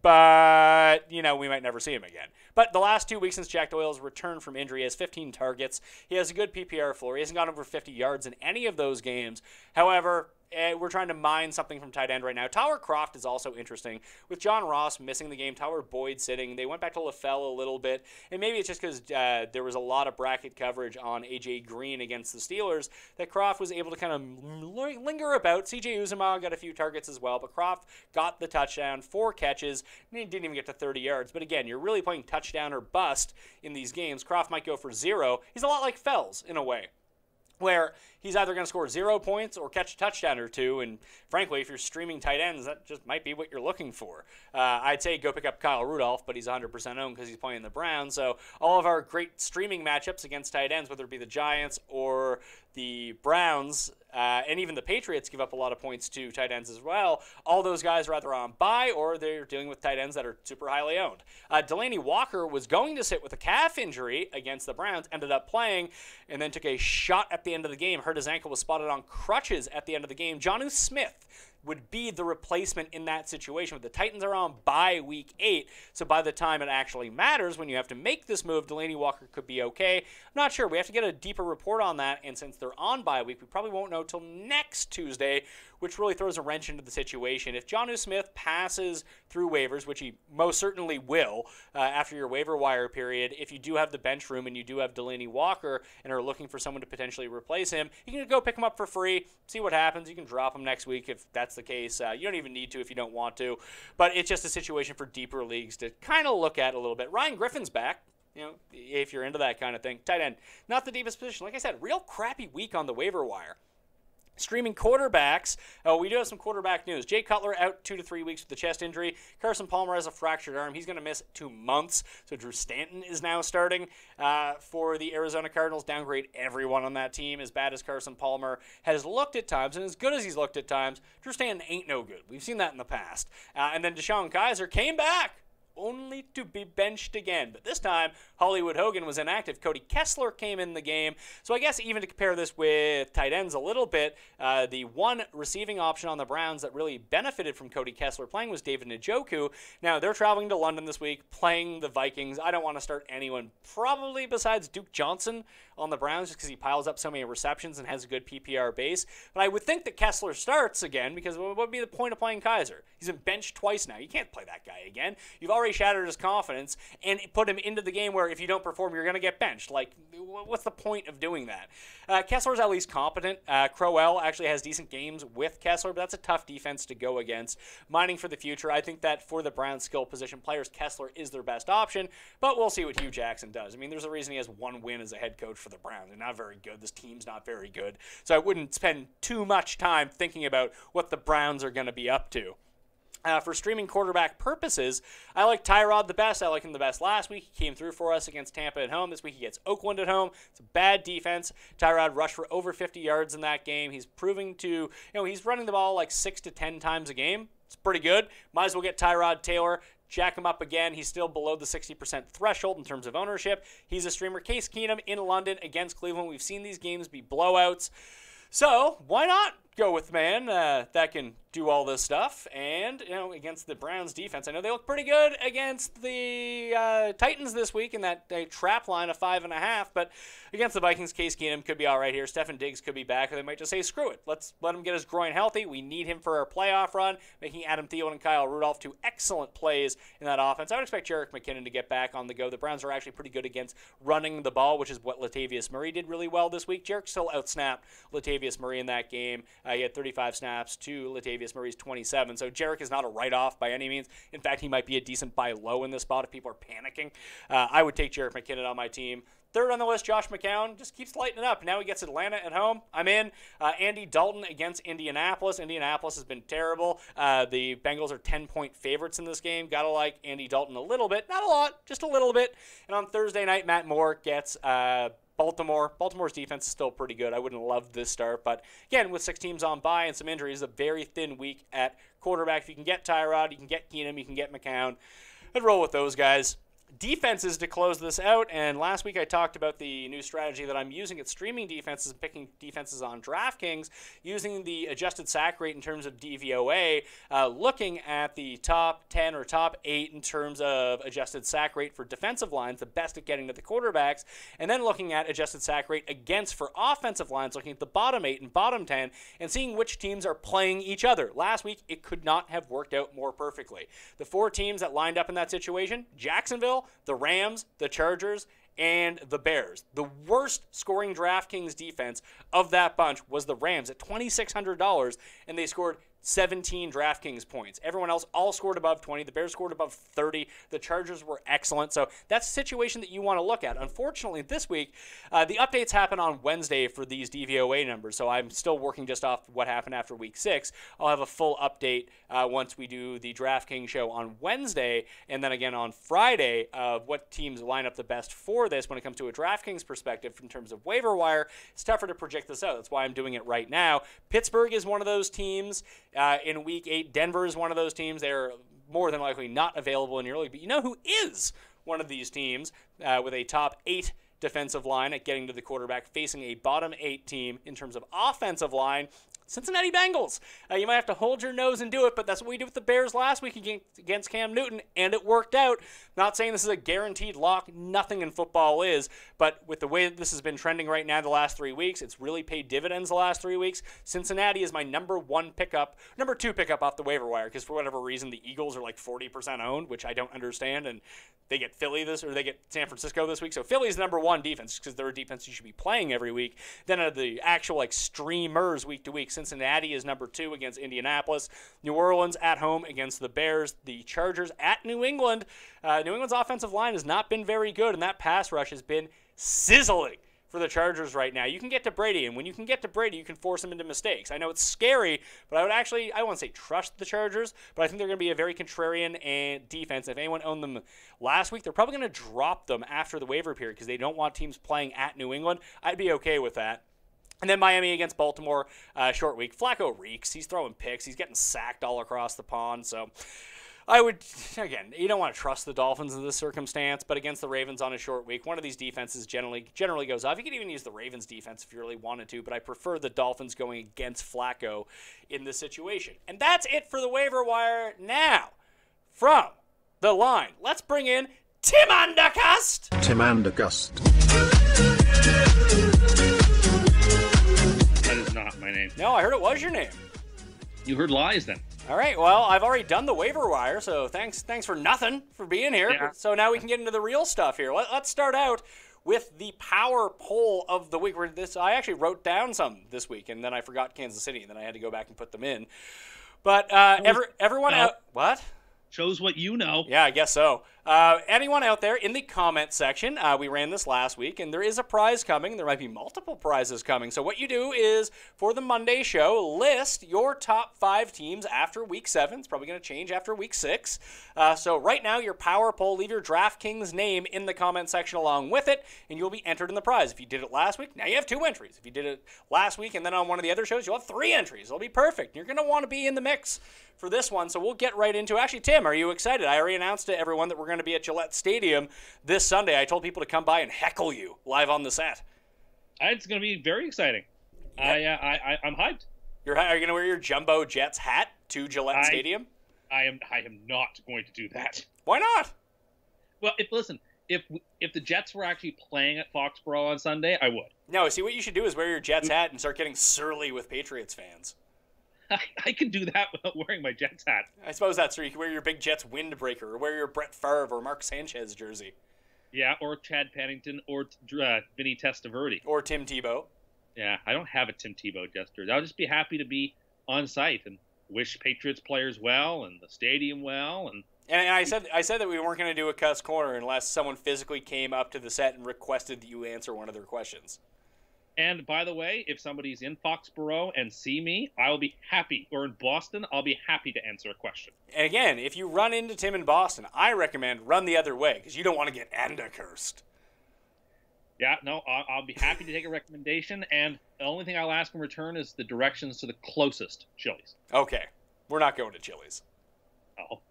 but, we might never see him again. But the last 2 weeks since Jack Doyle's returned from injury, he has 15 targets. He has a good PPR floor. He hasn't gone over 50 yards in any of those games. However, we're trying to mine something from tight end right now. Tyler Kroft is also interesting. With John Ross missing the game, Tyler Boyd sitting, they went back to LaFell a little bit, and maybe it's just because there was a lot of bracket coverage on A.J. Green against the Steelers that Kroft was able to kind of linger about. C.J. Uzomah got a few targets as well, but Kroft got the touchdown, 4 catches, and he didn't even get to 30 yards. But again, you're really playing touchdown or bust in these games. Kroft might go for 0. He's a lot like Fells in a way, where he's either going to score 0 points or catch a touchdown or 2, and frankly, if you're streaming tight ends, that just might be what you're looking for. I'd say go pick up Kyle Rudolph, but he's 100% owned because he's playing the Browns, so all of our great streaming matchups against tight ends, whether it be the Giants or the Browns, and even the Patriots give up a lot of points to tight ends as well. All those guys are either on bye or they're dealing with tight ends that are super highly owned. Delaney Walker was going to sit with a calf injury against the Browns, ended up playing, and then took a shot at the end of the game. Hurt his ankle, was spotted on crutches at the end of the game. Jonnu Smith would be the replacement in that situation. But the Titans are on bye week 8, so by the time it actually matters, when you have to make this move, Delaney Walker could be okay. I'm not sure. We have to get a deeper report on that, and since they're on bye week, we probably won't know till next Tuesday, which really throws a wrench into the situation. If Jonnu Smith passes through waivers, which he most certainly will after your waiver wire period, if you do have the bench room and you do have Delaney Walker and are looking for someone to potentially replace him, you can go pick him up for free, see what happens. You can drop him next week if that's the case. You don't even need to if you don't want to, but it's just a situation for deeper leagues to kind of look at a little bit. Ryan Griffin's back. You know, if you're into that kind of thing. Tight end, not the deepest position. Like I said, real crappy week on the waiver wire. Streaming quarterbacks, we do have some quarterback news. Jay Cutler out 2 to 3 weeks with the chest injury. Carson Palmer has a fractured arm. He's going to miss 2 months. So Drew Stanton is now starting for the Arizona Cardinals. Downgrade everyone on that team. As bad as Carson Palmer has looked at times, and as good as he's looked at times, Drew Stanton ain't no good. We've seen that in the past. And then Deshaun Kaiser came back, only to be benched again. But this time, Hollywood Hogan was inactive. Cody Kessler came in the game. So I guess even to compare this with tight ends a little bit, the one receiving option on the Browns that really benefited from Cody Kessler playing was David Njoku. Now, they're traveling to London this week, playing the Vikings. I don't want to start anyone probably besides Duke Johnson on the Browns just because he piles up so many receptions and has a good PPR base. But I would think that Kessler starts again because what would be the point of playing Kaiser? He's been benched twice now. You can't play that guy again. You've already shattered his confidence and put him into the game where if you don't perform, you're going to get benched. Like, what's the point of doing that? Kessler's at least competent. Crowell actually has decent games with Kessler, but that's a tough defense to go against. Mining for the future, I think that for the Browns skill position players, Kessler is their best option, but we'll see what Hugh Jackson does. I mean, there's a reason he has 1 win as a head coach for the Browns. They're not very good. This team's not very good. So I wouldn't spend too much time thinking about what the Browns are going to be up to. For streaming quarterback purposes, I like Tyrod the best. I like him the best last week. He came through for us against Tampa at home. This week he gets Oakland at home. It's a bad defense. Tyrod rushed for over 50 yards in that game. He's proving to, he's running the ball like 6 to 10 times a game. It's pretty good. Might as well get Tyrod Taylor. Jack him up again. He's still below the 60% threshold in terms of ownership. He's a streamer. Case Keenum in London against Cleveland. We've seen these games be blowouts. So why not go with the man that can do all this stuff? And, against the Browns defense, I know they look pretty good against the Titans this week in that trap line of 5.5, but against the Vikings, Case Keenum could be all right here. Stefan Diggs could be back, or they might just say, screw it. Let's let him get his groin healthy. We need him for our playoff run, making Adam Thielen and Kyle Rudolph 2 excellent plays in that offense. I would expect Jerick McKinnon to get back on the go. The Browns are actually pretty good against running the ball, which is what Latavius Murray did really well this week. Jerick still outsnapped Latavius Murray in that game. He had 35 snaps to Latavius Murray's 27. So Jerick is not a write-off by any means. In fact, he might be a decent buy low in this spot if people are panicking. I would take Jerick McKinnon on my team. Third on the list, Josh McCown just keeps lighting it up. Now he gets Atlanta at home. I'm in. Andy Dalton against Indianapolis. Indianapolis has been terrible. The Bengals are 10-point favorites in this game. Gotta like Andy Dalton a little bit. Not a lot, just a little bit. And on Thursday night, Matt Moore gets Baltimore. Baltimore's defense is still pretty good. I wouldn't love this start, but again, with 6 teams on bye and some injuries, a very thin week at quarterback. If you can get Tyrod, you can get Keenum, you can get McCown. I'd roll with those guys. defenses to close this out, and last week I talked about the new strategy that I'm using at streaming defenses and picking defenses on DraftKings, using the adjusted sack rate in terms of DVOA, looking at the top 10 or top 8 in terms of adjusted sack rate for defensive lines, the best at getting to the quarterbacks, and then looking at adjusted sack rate against for offensive lines, looking at the bottom 8 and bottom 10, and seeing which teams are playing each other. Last week, it could not have worked out more perfectly. The 4 teams that lined up in that situation: Jacksonville, the Rams, the Chargers, and the Bears. The worst scoring DraftKings defense of that bunch was the Rams at $2,600, and they scored 17 DraftKings points. Everyone else all scored above 20. The Bears scored above 30. The Chargers were excellent. So that's a situation that you want to look at. Unfortunately, this week, the updates happen on Wednesday for these DVOA numbers. So I'm still working just off what happened after week 6. I'll have a full update once we do the DraftKings show on Wednesday, and then again on Friday of what teams line up the best for this when it comes to a DraftKings perspective in terms of waiver wire. It's tougher to project this out. That's why I'm doing it right now. Pittsburgh is one of those teams. In week 8, Denver is one of those teams. They're more than likely not available in your league. But you know who is one of these teams with a top 8 defensive line at getting to the quarterback, facing a bottom 8 team in terms of offensive line? Cincinnati Bengals. You might have to hold your nose and do it, but that's what we did with the Bears last week against Cam Newton, and it worked out. Not saying this is a guaranteed lock. Nothing in football is, but with the way that this has been trending right now the last 3 weeks, it's really paid dividends the last 3 weeks. Cincinnati is my number 2 pickup off the waiver wire, because for whatever reason the Eagles are like 40% owned, which I don't understand, and they get they get San Francisco this week. So Philly's the number 1 defense, because they're a defense you should be playing every week. Then the actual streamers week to week, Cincinnati is number 2 against Indianapolis. New Orleans at home against the Bears. The Chargers at New England. New England's offensive line has not been very good, and that pass rush has been sizzling for the Chargers right now. You can get to Brady, and when you can get to Brady, you can force him into mistakes. I know it's scary, but I won't say trust the Chargers, but I think they're going to be a very contrarian and defense. If anyone owned them last week, they're probably going to drop them after the waiver period because they don't want teams playing at New England. I'd be okay with that. And then Miami against Baltimore, short week. Flacco reeks. He's throwing picks. He's getting sacked all across the pond. So I would, again, you don't want to trust the Dolphins in this circumstance, but against the Ravens on a short week, one of these defenses generally goes off. You could even use the Ravens defense if you really wanted to, but I prefer the Dolphins going against Flacco in this situation. And that's it for the waiver wire. Now, from the line, let's bring in Tim Andercust. Tim Andercust. That is not my name. No, I heard it was your name. You heard lies then. All right, well, I've already done the waiver wire, so thanks for nothing for being here. Yeah. So now we can get into the real stuff here. Let's start out with the power poll of the week. I actually wrote down some this week, and then I forgot Kansas City, and then I had to go back and put them in. But everyone out... What? Shows what you know. Yeah, I guess so. Anyone out there in the comment section, we ran this last week, and there is a prize coming. There might be multiple prizes coming. So what you do is, for the Monday show, list your top 5 teams after week 7. It's probably going to change after week 6. So right now, your power poll, leave your DraftKings name in the comment section along with it, and you'll be entered in the prize. If you did it last week, now you have 2 entries. If you did it last week and then on one of the other shows, you'll have 3 entries. It'll be perfect. You're going to want to be in the mix for this one, so we'll get right into it. Actually, Tim, are you excited? I already announced to everyone that we're going to be at Gillette Stadium this Sunday. I told people to come by and heckle you live on the set. It's going to be very exciting. Yeah. I'm hyped. Are you going to wear your Jumbo Jets hat to Gillette Stadium? I am not going to do that. Why not? Well, if the Jets were actually playing at Foxborough on Sunday, I would. No, see, what you should do is wear your Jets hat and start getting surly with Patriots fans. I can do that without wearing my Jets hat. I suppose that's true. You can wear your big Jets windbreaker, or wear your Brett Favre or Mark Sanchez jersey. Yeah, or Chad Pennington, or Vinny Testaverde. Or Tim Tebow. Yeah, I don't have a Tim Tebow jersey. I'll just be happy to be on site and wish Patriots players well and the stadium well. And I said that we weren't going to do a Cuss Corner unless someone physically came up to the set and requested that you answer one of their questions. And by the way, if somebody's in Foxborough and see me, I will be happy. Or in Boston, I'll be happy to answer a question. And again, if you run into Tim in Boston, I recommend run the other way because you don't want to get Andercust. Yeah, no, I'll be happy to take a recommendation. And the only thing I'll ask in return is the directions to the closest Chili's. Okay, we're not going to Chili's. Oh.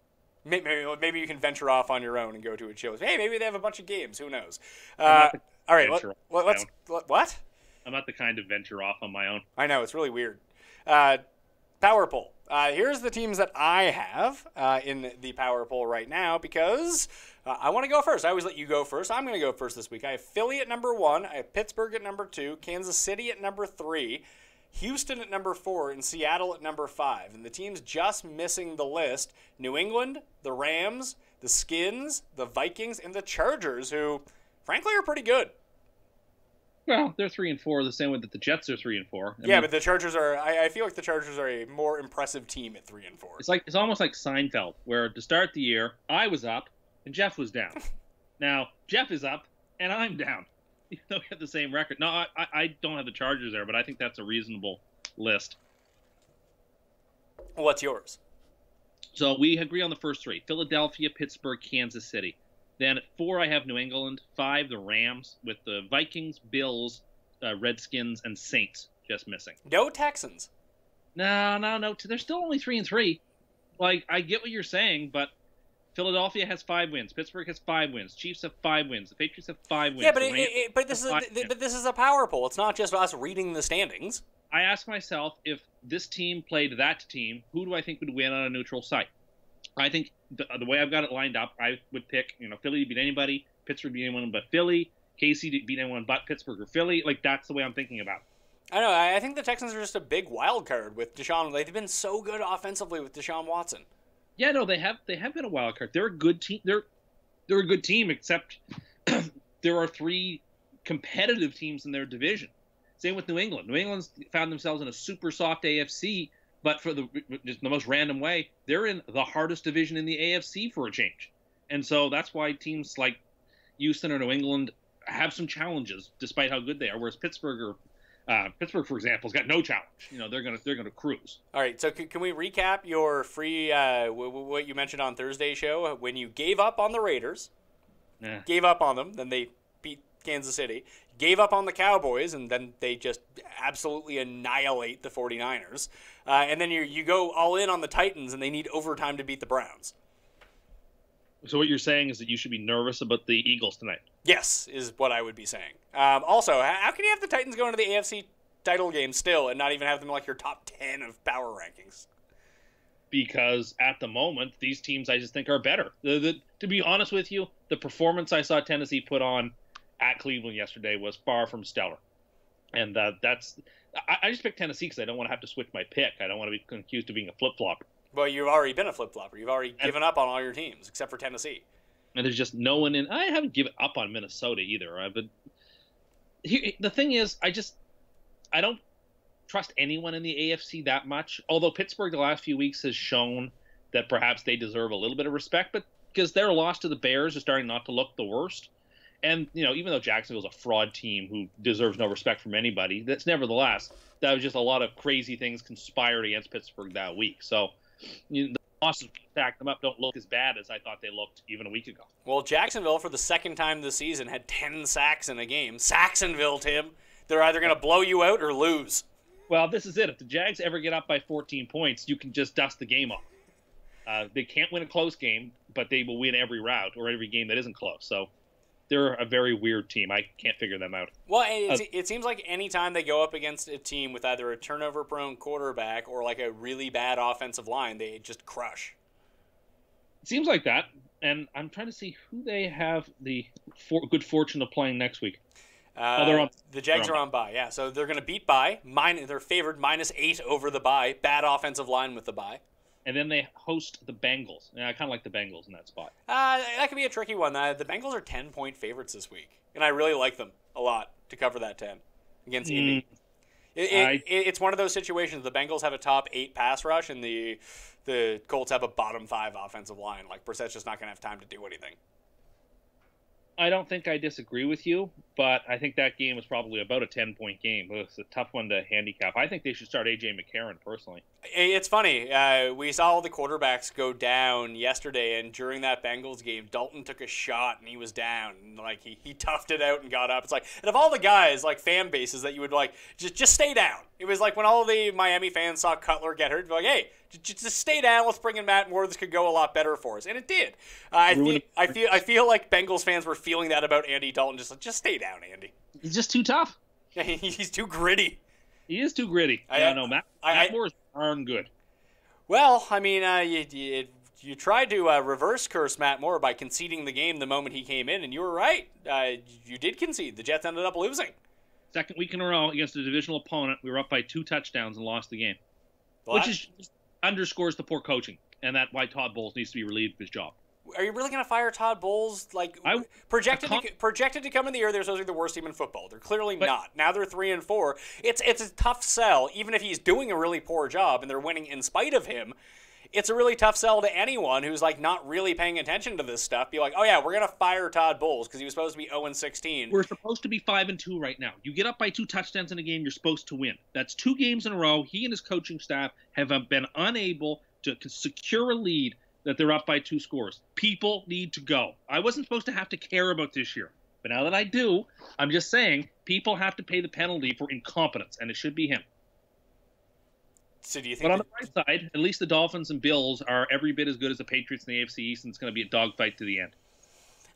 Maybe you can venture off on your own and go to a chill. Hey, maybe they have a bunch of games. Who knows? I'm not All right. What? I'm not the kind to venture off on my own. I know, it's really weird. Power poll. Here's the teams that I have in the power poll right now because I want to go first. I always let you go first. I'm going to go first this week. I have Philly at number 1. I have Pittsburgh at number 2. Kansas City at number 3. Houston at number 4. And Seattle at number 5. And the teams just missing the list, New England, the Rams, the Skins, the Vikings, and the Chargers, who, frankly, are pretty good. Well, they're 3-4 the same way that the Jets are 3-4. Yeah, but the Chargers are. I feel like the Chargers are a more impressive team at 3-4. It's almost like Seinfeld, where to start the year I was up and Jeff was down. Now Jeff is up and I'm down, even though we have the same record. No, I don't have the Chargers there, but I think that's a reasonable list. What's yours? So we agree on the first 3: Philadelphia, Pittsburgh, Kansas City. Then at 4, I have New England. 5, the Rams, with the Vikings, Bills, Redskins, and Saints just missing. No Texans. No. They're still only 3-3. Like, I get what you're saying, but Philadelphia has 5 wins. Pittsburgh has 5 wins. Chiefs have 5 wins. The Patriots have 5 wins. Yeah, but this is a power poll. It's not just us reading the standings. I ask myself, if this team played that team, who do I think would win on a neutral site? I think the way I've got it lined up, I would pick, Philly to beat anybody, Pittsburgh to beat anyone but Philly, KC to beat anyone but Pittsburgh or Philly. Like, that's the way I'm thinking about it. I know. I think the Texans are just a big wild card with Deshaun. They've been so good offensively with Deshaun Watson. Yeah, no, they have been a wild card. They're a good team. They're a good team, except there are 3 competitive teams in their division. Same with New England. New England's found themselves in a super soft AFC. But for just the most random way, they're in the hardest division in the AFC for a change. And so that's why teams like Houston or New England have some challenges, despite how good they are. Whereas Pittsburgh, for example, has got no challenge. They're gonna cruise. All right. So can we recap your free what you mentioned on Thursday's show when you gave up on the Raiders, gave up on them, then they beat Kansas City, gave up on the Cowboys, and then they just absolutely annihilate the 49ers. And then you go all in on the Titans, and they need overtime to beat the Browns. So what you're saying is that you should be nervous about the Eagles tonight? Yes, is what I would be saying. Also, how can you have the Titans go into the AFC title game still and not even have them like your top 10 of power rankings? Because at the moment, these teams I just think are better. To be honest with you, the performance I saw Tennessee put on at Cleveland yesterday was far from stellar. And I just picked Tennessee because I don't want to have to switch my pick. I don't want to be accused of being a flip-flopper. Well, you've already been a flip-flopper. You've already given up on all your teams, except for Tennessee. And there's just no one in. I haven't given up on Minnesota either. But the thing is, I don't trust anyone in the AFC that much. Although Pittsburgh the last few weeks has shown that perhaps they deserve a little bit of respect, but because their loss to the Bears is starting not to look the worst. And, even though Jacksonville's a fraud team who deserves no respect from anybody, that was just a lot of crazy things conspired against Pittsburgh that week. So the losses stacked them up don't look as bad as I thought they looked even a week ago. Well, Jacksonville, for the second time this season, had 10 sacks in a game. Sacksonville, Tim. They're either going to blow you out or lose. Well, this is it. If the Jags ever get up by 14 points, you can just dust the game off. They can't win a close game, but they will win every rout or every game that isn't close. So they're a very weird team. I can't figure them out. Well, it seems like any time they go up against a team with either a turnover-prone quarterback or like a really bad offensive line, they just crush. It seems like that, and I'm trying to see who they have the good fortune of playing next week. The Jags are on bye, yeah. So they're going to beat bye. They're favored -8 over the bye. Bad offensive line with the bye. And then they host the Bengals. I kind of like the Bengals in that spot. That could be a tricky one. The Bengals are 10-point favorites this week, and I really like them a lot to cover that 10 against Indy. It's one of those situations. The Bengals have a top 8 pass rush, and the Colts have a bottom 5 offensive line. Like, Brissett's just not going to have time to do anything. I don't think I disagree with you, but I think that game was probably about a 10-point game. It's a tough one to handicap. I think they should start A.J. McCarron, personally. It's funny. We saw all the quarterbacks go down yesterday, and during that Bengals game, Dalton took a shot and he was down. And, like he toughed it out and got up. It's like, and of all the guys, like fan bases that you would like, just stay down. It was like when all the Miami fans saw Cutler get hurt, they're like, hey, just stay down. Let's bring in Matt Moore. This could go a lot better for us, and it did. I feel like Bengals fans were feeling that about Andy Dalton. Just stay down, Andy. He's just too tough. He's too gritty. He is too gritty. I don't know. Matt Moore is darn good. Well, I mean, you tried to reverse curse Matt Moore by conceding the game the moment he came in, and you were right. You did concede. The Jets ended up losing. Second week in a row against a divisional opponent, we were up by 2 touchdowns and lost the game, which underscores the poor coaching and that why Todd Bowles needs to be relieved of his job. Are you really going to fire Todd Bowles? Like projected to come in the year, they're supposed to be the worst team in football. They're clearly not. Now they're 3-4. It's a tough sell, even if he's doing a really poor job and they're winning in spite of him. It's a really tough sell to anyone who's like not really paying attention to this stuff. Be like, oh yeah, we're going to fire Todd Bowles because he was supposed to be 0-16. We're supposed to be 5-2 right now. You get up by 2 touchdowns in a game, you're supposed to win. That's 2 games in a row. He and his coaching staff have been unable to secure a lead that they're up by 2 scores. People need to go. I wasn't supposed to have to care about this year, but now that I do, I'm just saying people have to pay the penalty for incompetence, and it should be him. So do you think? But on the bright side, at least the Dolphins and Bills are every bit as good as the Patriots in the AFC East, and it's going to be a dogfight to the end.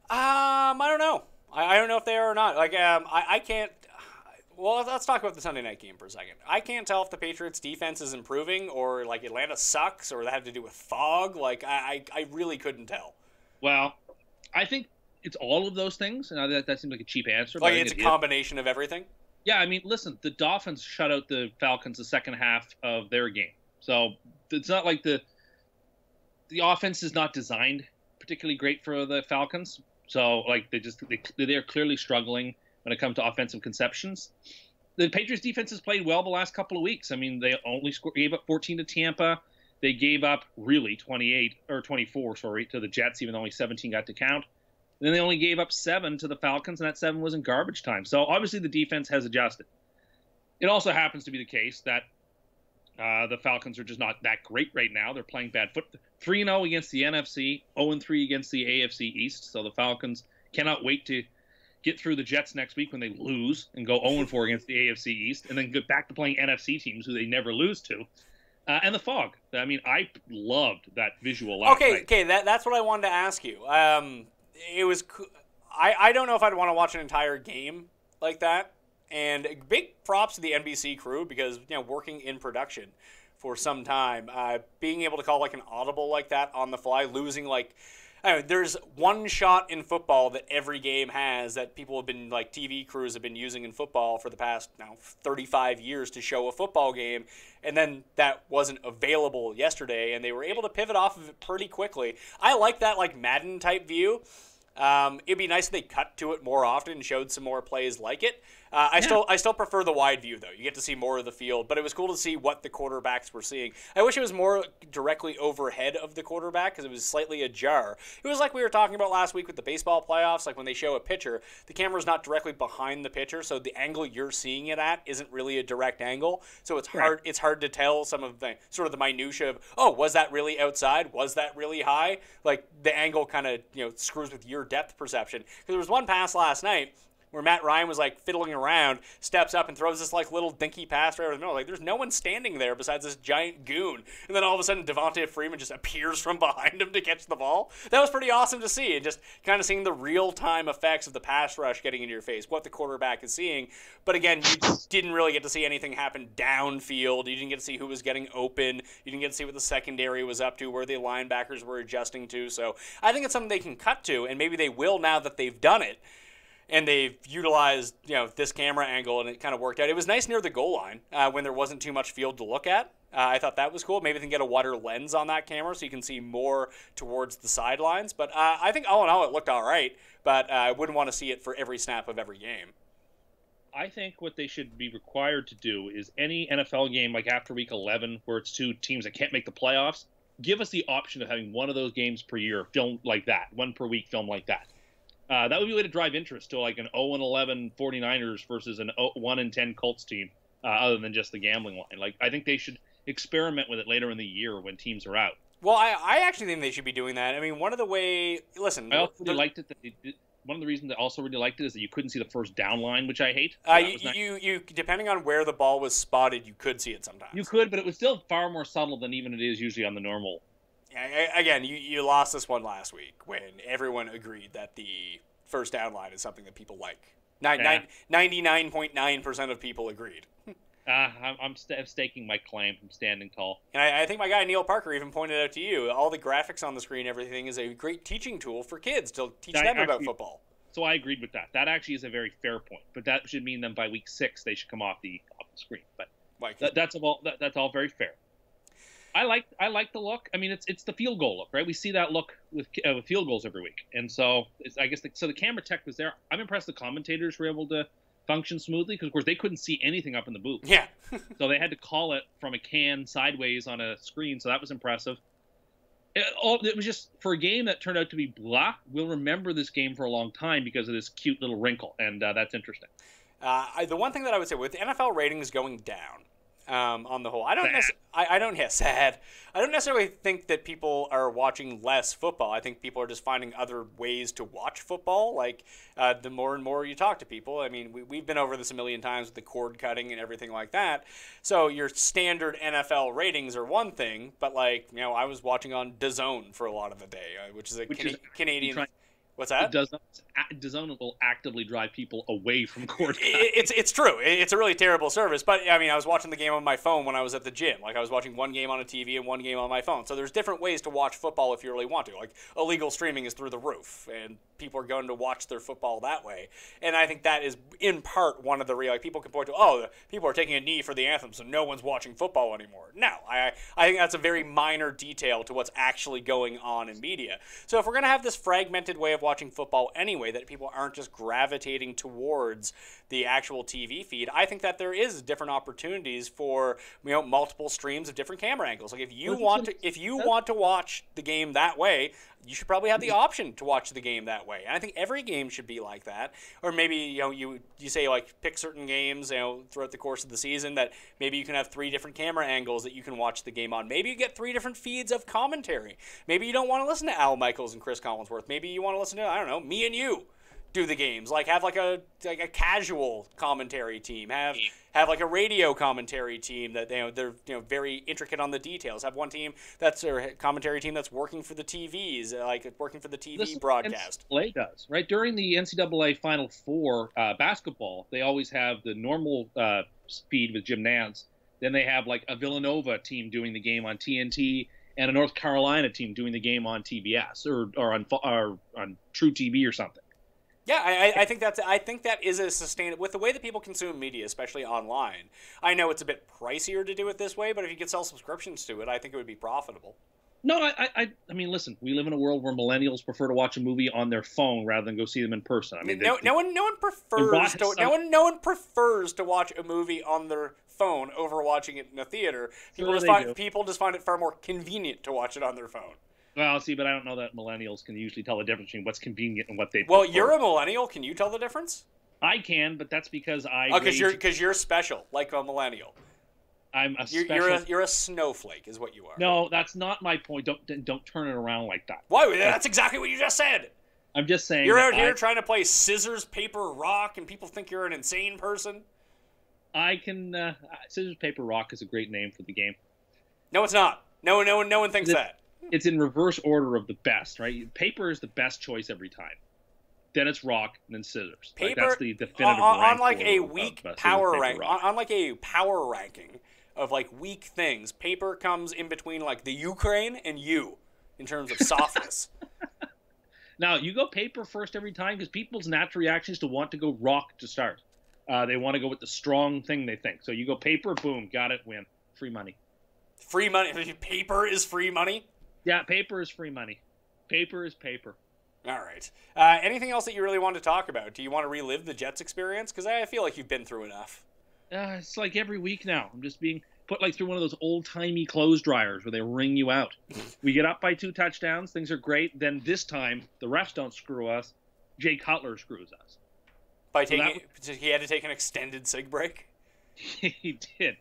I don't know. I don't know if they are or not. Like, I can't. Well, let's talk about the Sunday night game for a second. I can't tell if the Patriots' defense is improving or, like, Atlanta sucks or that had to do with fog. Like, I really couldn't tell. Well, I think it's all of those things. Now, that seems like a cheap answer. Like, it's a combination of everything? Yeah, I mean, listen, the Dolphins shut out the Falcons the second half of their game. So it's not like the offense is not designed particularly great for the Falcons. So, like, they're clearly struggling when it comes to offensive conceptions. The Patriots defense has played well the last couple of weeks. I mean, they only gave up 14 to Tampa. They gave up really 24 to the Jets, even though only 17 got to count. And then they only gave up 7 to the Falcons, and that 7 was in garbage time. So obviously the defense has adjusted. It also happens to be the case that the Falcons are just not that great right now. They're playing bad football. 3-0 against the NFC, 0-3 against the AFC East. So the Falcons cannot wait to get through the Jets next week when they lose and go 0-4 against the AFC East, and then get back to playing NFC teams who they never lose to. And the fog. I mean, I loved that visual last night. Okay, that's what I wanted to ask you. It was. I don't know if I'd want to watch an entire game like that. And big props to the NBC crew because working in production for some time, being able to call like an audible like that on the fly, losing like. I don't know, there's one shot in football that every game has that people have been, like TV crews have been using in football for the past 35 years to show a football game, and then that wasn't available yesterday, and they were able to pivot off of it pretty quickly. I like that like Madden type view. It'd be nice if they cut to it more often and showed some more plays like it. I still prefer the wide view, though. You get to see more of the field, but it was cool to see what the quarterbacks were seeing. I wish it was more directly overhead of the quarterback because it was slightly ajar. It was like we were talking about last week with the baseball playoffs, like when they show a pitcher, the camera's not directly behind the pitcher, so the angle you're seeing it at isn't really a direct angle. So it's hard. It's hard to tell some of the sort of the minutia of, oh, was that really outside? Was that really high? Like the angle kind of screws with your depth perception. Because there was one pass last night where Matt Ryan was like fiddling around, steps up and throws this like little dinky pass right over the middle. Like there's no one standing there besides this giant goon. And then all of a sudden Devontae Freeman just appears from behind him to catch the ball. That was pretty awesome to see. And just kind of seeing the real-time effects of the pass rush getting into your face, what the quarterback is seeing. But again, you didn't really get to see anything happen downfield. You didn't get to see who was getting open. You didn't get to see what the secondary was up to, where the linebackers were adjusting to. So I think it's something they can cut to, and maybe they will now that they've done it. And they've utilized, this camera angle, and it kind of worked out. It was nice near the goal line when there wasn't too much field to look at. I thought that was cool. Maybe they can get a wider lens on that camera so you can see more towards the sidelines. But I think all in all, it looked all right. But I wouldn't want to see it for every snap of every game. I think what they should be required to do is any NFL game, like after week 11, where it's 2 teams that can't make the playoffs, give us the option of having one of those games per year filmed like that, one per week filmed like that. That would be a way to drive interest to like an 0-11 49ers versus an 1-10 Colts team, other than just the gambling line. Like I think they should experiment with it later in the year when teams are out. Well, I actually think they should be doing that. I mean, one of the way... Listen... I also really liked it that they did... One of the reasons I also really liked it is that you couldn't see the first down line, which I hate. So you depending on where the ball was spotted, you could see it sometimes. You could, but it was still far more subtle than even it is usually on the normal. Again, you lost this one last week when everyone agreed that the first down line is something that people like. 99.9% of people agreed. I'm staking my claim. I'm standing tall. And I think my guy Neil Parker even pointed out to you, all the graphics on the screen, everything is a great teaching tool for kids to teach them about football. So I agreed with that. That actually is a very fair point. But that should mean then by week 6 they should come off the screen. But that's all very fair. I like the look. I mean, it's the field goal look, right? We see that look with field goals every week, and so I guess the camera tech was there. I'm impressed the commentators were able to function smoothly because, of course, they couldn't see anything up in the booth. Yeah. So they had to call it from a can sideways on a screen, so that was impressive. It was just, for a game that turned out to be blah, we'll remember this game for a long time because of this cute little wrinkle, and that's interesting. The one thing that I would say, with NFL ratings going down, on the whole, I don't necessarily think that people are watching less football. I think people are just finding other ways to watch football. Like, the more and more you talk to people, I mean, we've been over this a million times with the cord cutting and everything like that. So your standard NFL ratings are one thing, but like, I was watching on DAZN for a lot of the day, which is Canadian. What's that? DAZN will actively drive people away from cord cutting. It's true. It's a really terrible service. But, I mean, I was watching the game on my phone when I was at the gym. Like, I was watching one game on a TV and one game on my phone. So there's different ways to watch football if you really want to. Like, illegal streaming is through the roof, and people are going to watch their football that way. And I think that is, in part, one of the real... Like, people can point to, people are taking a knee for the anthem, so no one's watching football anymore. No. I think that's a very minor detail to what's actually going on in media. So if we're going to have this fragmented way of watching football anyway, that people aren't just gravitating towards the actual TV feed, I think that there is different opportunities for multiple streams of different camera angles. Like if you want to watch the game that way, you should probably have the option to watch the game that way. And I think every game should be like that. Or maybe you say like pick certain games throughout the course of the season that maybe you can have 3 different camera angles that you can watch the game on. Maybe you get 3 different feeds of commentary. Maybe you don't want to listen to Al Michaels and Chris Collinsworth. Maybe you want to listen to, I don't know, me and you do the games. Like have like a casual commentary team. Have like a radio commentary team that they're very intricate on the details. Have one team that's a commentary team that's working for the TVs, like working for the TV broadcast. NCAA does, right? During the NCAA Final Four basketball, they always have the normal feed with Jim Nantz. Then they have like a Villanova team doing the game on TNT and a North Carolina team doing the game on TBS or on True TV or something. Yeah, I think that is a sustainable, with the way that people consume media, especially online. I know it's a bit pricier to do it this way, but if you could sell subscriptions to it, I think it would be profitable. No, I mean, listen, we live in a world where millennials prefer to watch a movie on their phone rather than go see them in person. I mean, no one prefers to watch a movie on their phone over watching it in a theater. People just find it far more convenient to watch it on their phone. Well, see, but I don't know that millennials can usually tell the difference between what's convenient and what they Well, prefer. You're a millennial. Can you tell the difference? I can, but that's because because you're special, like a millennial. I'm a special... You're a snowflake, is what you are. No, that's not my point. Don't turn it around like that. Why? That's exactly what you just said. I'm just saying... You're out here trying to play scissors, paper, rock, and people think you're an insane person? I can... Scissors, paper, rock is a great name for the game. No, it's not. No one thinks that. It's in reverse order of the best, right? Paper is the best choice every time. Then it's rock, and then scissors. Paper, that's the definitive on like a weak power rank, on like a power ranking of like weak things. Paper comes in between like the Ukraine and you in terms of softness. Now you go paper first every time because people's natural reaction is to want to go rock to start. They want to go with the strong thing they think. So you go paper, boom, got it, win, free money. Free money. Paper is free money. Yeah, paper is free money. Paper is paper. All right. Anything else that you really want to talk about? Do you want to relive the Jets experience? Because I feel like you've been through enough. It's like every week now. I'm just being put like through one of those old-timey clothes dryers where they wring you out. We get up by 2 touchdowns. Things are great. Then this time, the refs don't screw us. Jay Cutler screws us. He had to take an extended cig break? He did.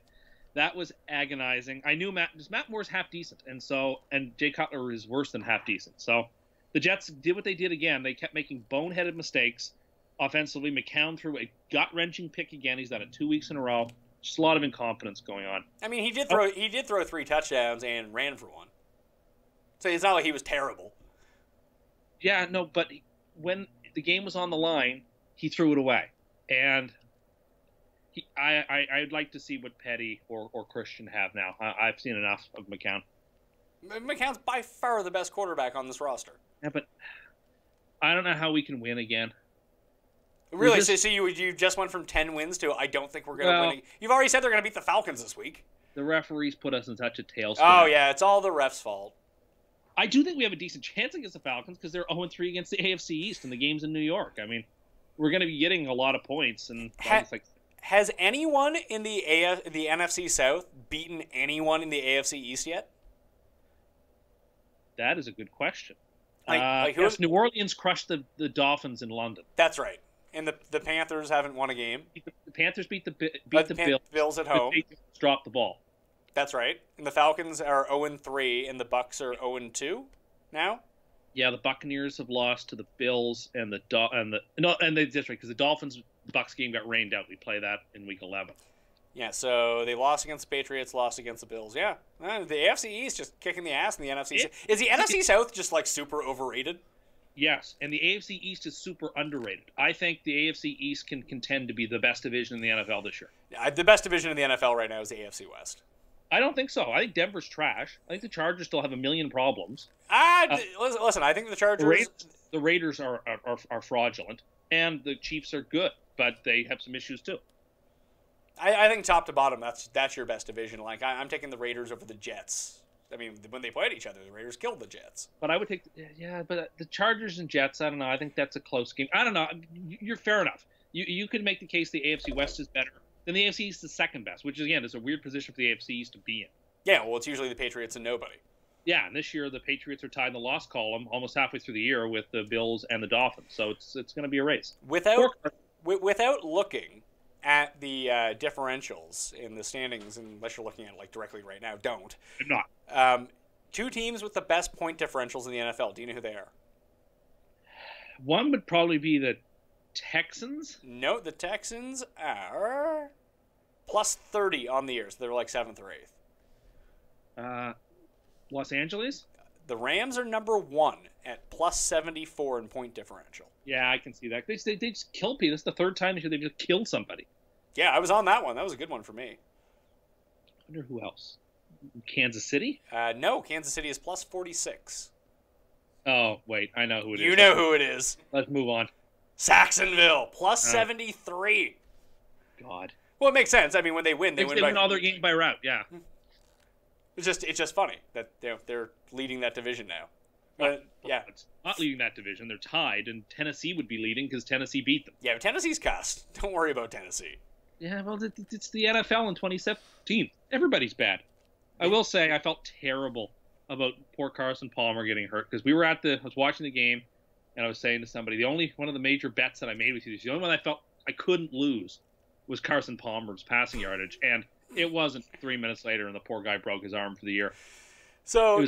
That was agonizing. I knew Matt Moore's half decent, and Jay Cutler is worse than half decent. So the Jets did what they did again. They kept making boneheaded mistakes offensively. McCown threw a gut-wrenching pick again. He's done it 2 weeks in a row. Just a lot of incompetence going on. I mean, he did throw 3 touchdowns and ran for 1. So it's not like he was terrible. Yeah, no, but when the game was on the line, he threw it away. And I'd like to see what Petty or Christian have now. I've seen enough of McCown. McCown's by far the best quarterback on this roster. Yeah, but I don't know how we can win again. Really? So you just went from 10 wins to I don't think we're going to win. You've already said they're going to beat the Falcons this week. The referees put us in such a tailspin. Oh, yeah. It's all the refs' fault. I do think we have a decent chance against the Falcons because they're 0-3 against the AFC East and the game's in New York. I mean, we're going to be getting a lot of points. And has anyone in the NFC South beaten anyone in the AFC East yet? That is a good question. Yes, New Orleans crushed the Dolphins in London. That's right. And the Panthers haven't won a game. The Panthers beat the Bills at home. The Patriots dropped the ball. That's right. And the Falcons are 0-3, and the Bucs are 0-2 now. Yeah, the Buccaneers have lost to the Bills and that's right because the Dolphins Bucs game got rained out. We play that in week 11. Yeah, so they lost against the Patriots, lost against the Bills. Yeah, the AFC East just kicking the ass in the NFC. Is the NFC South just like super overrated? Yes, and the AFC East is super underrated. I think the AFC East can contend to be the best division in the NFL this year. The best division in the NFL right now is the AFC West. I don't think so. I think Denver's trash. I think the Chargers still have a million problems. Listen, I think the Chargers... The Raiders are fraudulent, and the Chiefs are good, but they have some issues too. I think top to bottom, that's your best division. Like I'm taking the Raiders over the Jets. I mean, when they played each other, the Raiders killed the Jets. But I would take, but the Chargers and Jets, I don't know. I think that's a close game. I don't know. You're fair enough. You could make the case the AFC West is better. Then the AFC East is second best, which again is a weird position for the AFC East to be in. Yeah, well, it's usually the Patriots and nobody. Yeah, and this year the Patriots are tied in the loss column almost halfway through the year with the Bills and the Dolphins. So it's going to be a race. Without looking at the differentials in the standings, unless you're looking at it like directly right now, don't. I'm not. 2 teams with the best point differentials in the NFL. Do you know who they are? One would probably be the Texans. No, the Texans are plus 30 on the year, so they're like 7th or 8th. Los Angeles? The Rams are number 1 at plus 74 in point differential. Yeah, I can see that. They just kill people. This is the 3rd time this year they've just killed somebody. Yeah, I was on that one. That was a good one for me. I wonder who else. Kansas City? No, Kansas City is plus 46. Oh, wait. I know who it is. You know who it is. Let's move on. Saxonville, plus 73. God. Well, it makes sense. I mean, when they win, they win all their games by route, yeah. It's just funny that they're leading that division now. Well, yeah, it's not leading that division. They're tied, and Tennessee would be leading because Tennessee beat them. Yeah, but Tennessee's cussed. Don't worry about Tennessee. Yeah, well, it's the NFL in 2017. Everybody's bad. I will say I felt terrible about poor Carson Palmer getting hurt because I was watching the game, and I was saying to somebody, one of the major bets that I made with you, the only one I felt I couldn't lose was Carson Palmer's passing yardage, and it wasn't 3 minutes later, and the poor guy broke his arm for the year. So,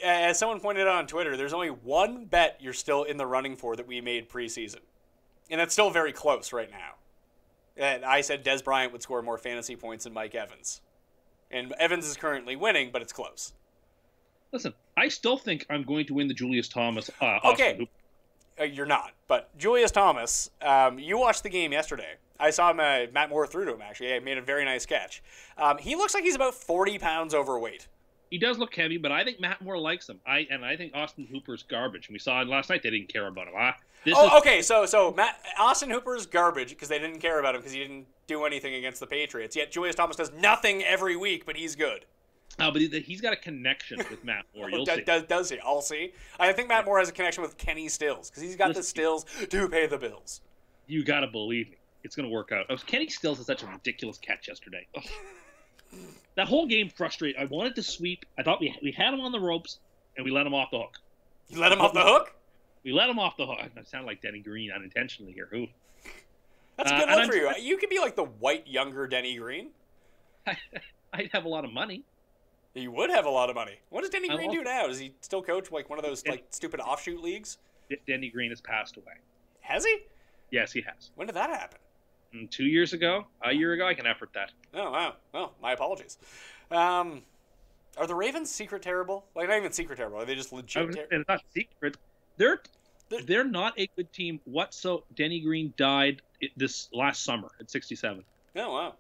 as someone pointed out on Twitter, there's only one bet you're still in the running for that we made preseason. And that's still very close right now. And I said Des Bryant would score more fantasy points than Mike Evans. And Evans is currently winning, but it's close. Listen, I still think I'm going to win the Julius Thomas. Okay. You're not. But Julius Thomas, you watched the game yesterday. I saw him, Matt Moore threw to him, actually. He made a very nice catch. He looks like he's about 40 pounds overweight. He does look heavy, but I think Matt Moore likes him. I think Austin Hooper's garbage. And we saw it last night. They didn't care about him. Okay. So Austin Hooper's garbage because they didn't care about him because he didn't do anything against the Patriots. Yet Julius Thomas does nothing every week, but he's good. But he's got a connection with Matt Moore. You'll see. Does he? I'll see. I think Matt Moore has a connection with Kenny Stills because he's got the Stills to pay the bills. You got to believe me. It's going to work out. Kenny Stills had such a ridiculous catch yesterday. Ugh. That whole game frustrated. I wanted to sweep. I thought we had him on the ropes, and we let him off the hook. You let him off the hook? We let him off the hook. I sound like Denny Green unintentionally here. Ooh. That's a good look for you. You could be like the white, younger Denny Green. I'd have a lot of money. You would have a lot of money. What does Denny Green do now? Does he still coach like one of those like stupid offshoot leagues? Denny Green has passed away. Has he? Yes, he has. When did that happen? 2 years ago, a year ago. I can effort that. Oh wow. Well, my apologies. Are the Ravens secret terrible? Like not even secret terrible. Are they just legit? It's not secret. They're not a good team whatsoever. Denny Green died this last summer at 67. Oh wow.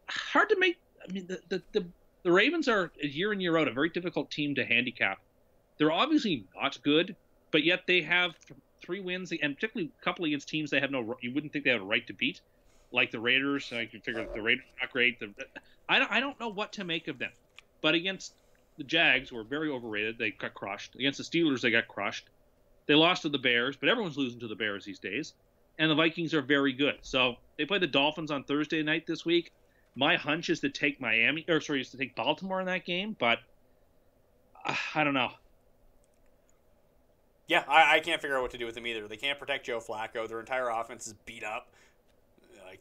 Hard to make. I mean, the Ravens are year in year out a very difficult team to handicap. They're obviously not good, but yet they have 3 wins, and particularly a couple against teams they have you wouldn't think they have a right to beat, like the Raiders. I can figure the Raiders are not great. I don't know what to make of them, but against the Jags, who are very overrated, they got crushed. Against the Steelers, they got crushed. They lost to the Bears, but everyone's losing to the Bears these days. And the Vikings are very good. So they play the Dolphins on Thursday night this week. My hunch is to take is to take Baltimore in that game, but I don't know. Yeah, I can't figure out what to do with them either. They can't protect Joe Flacco. Their entire offense is beat up.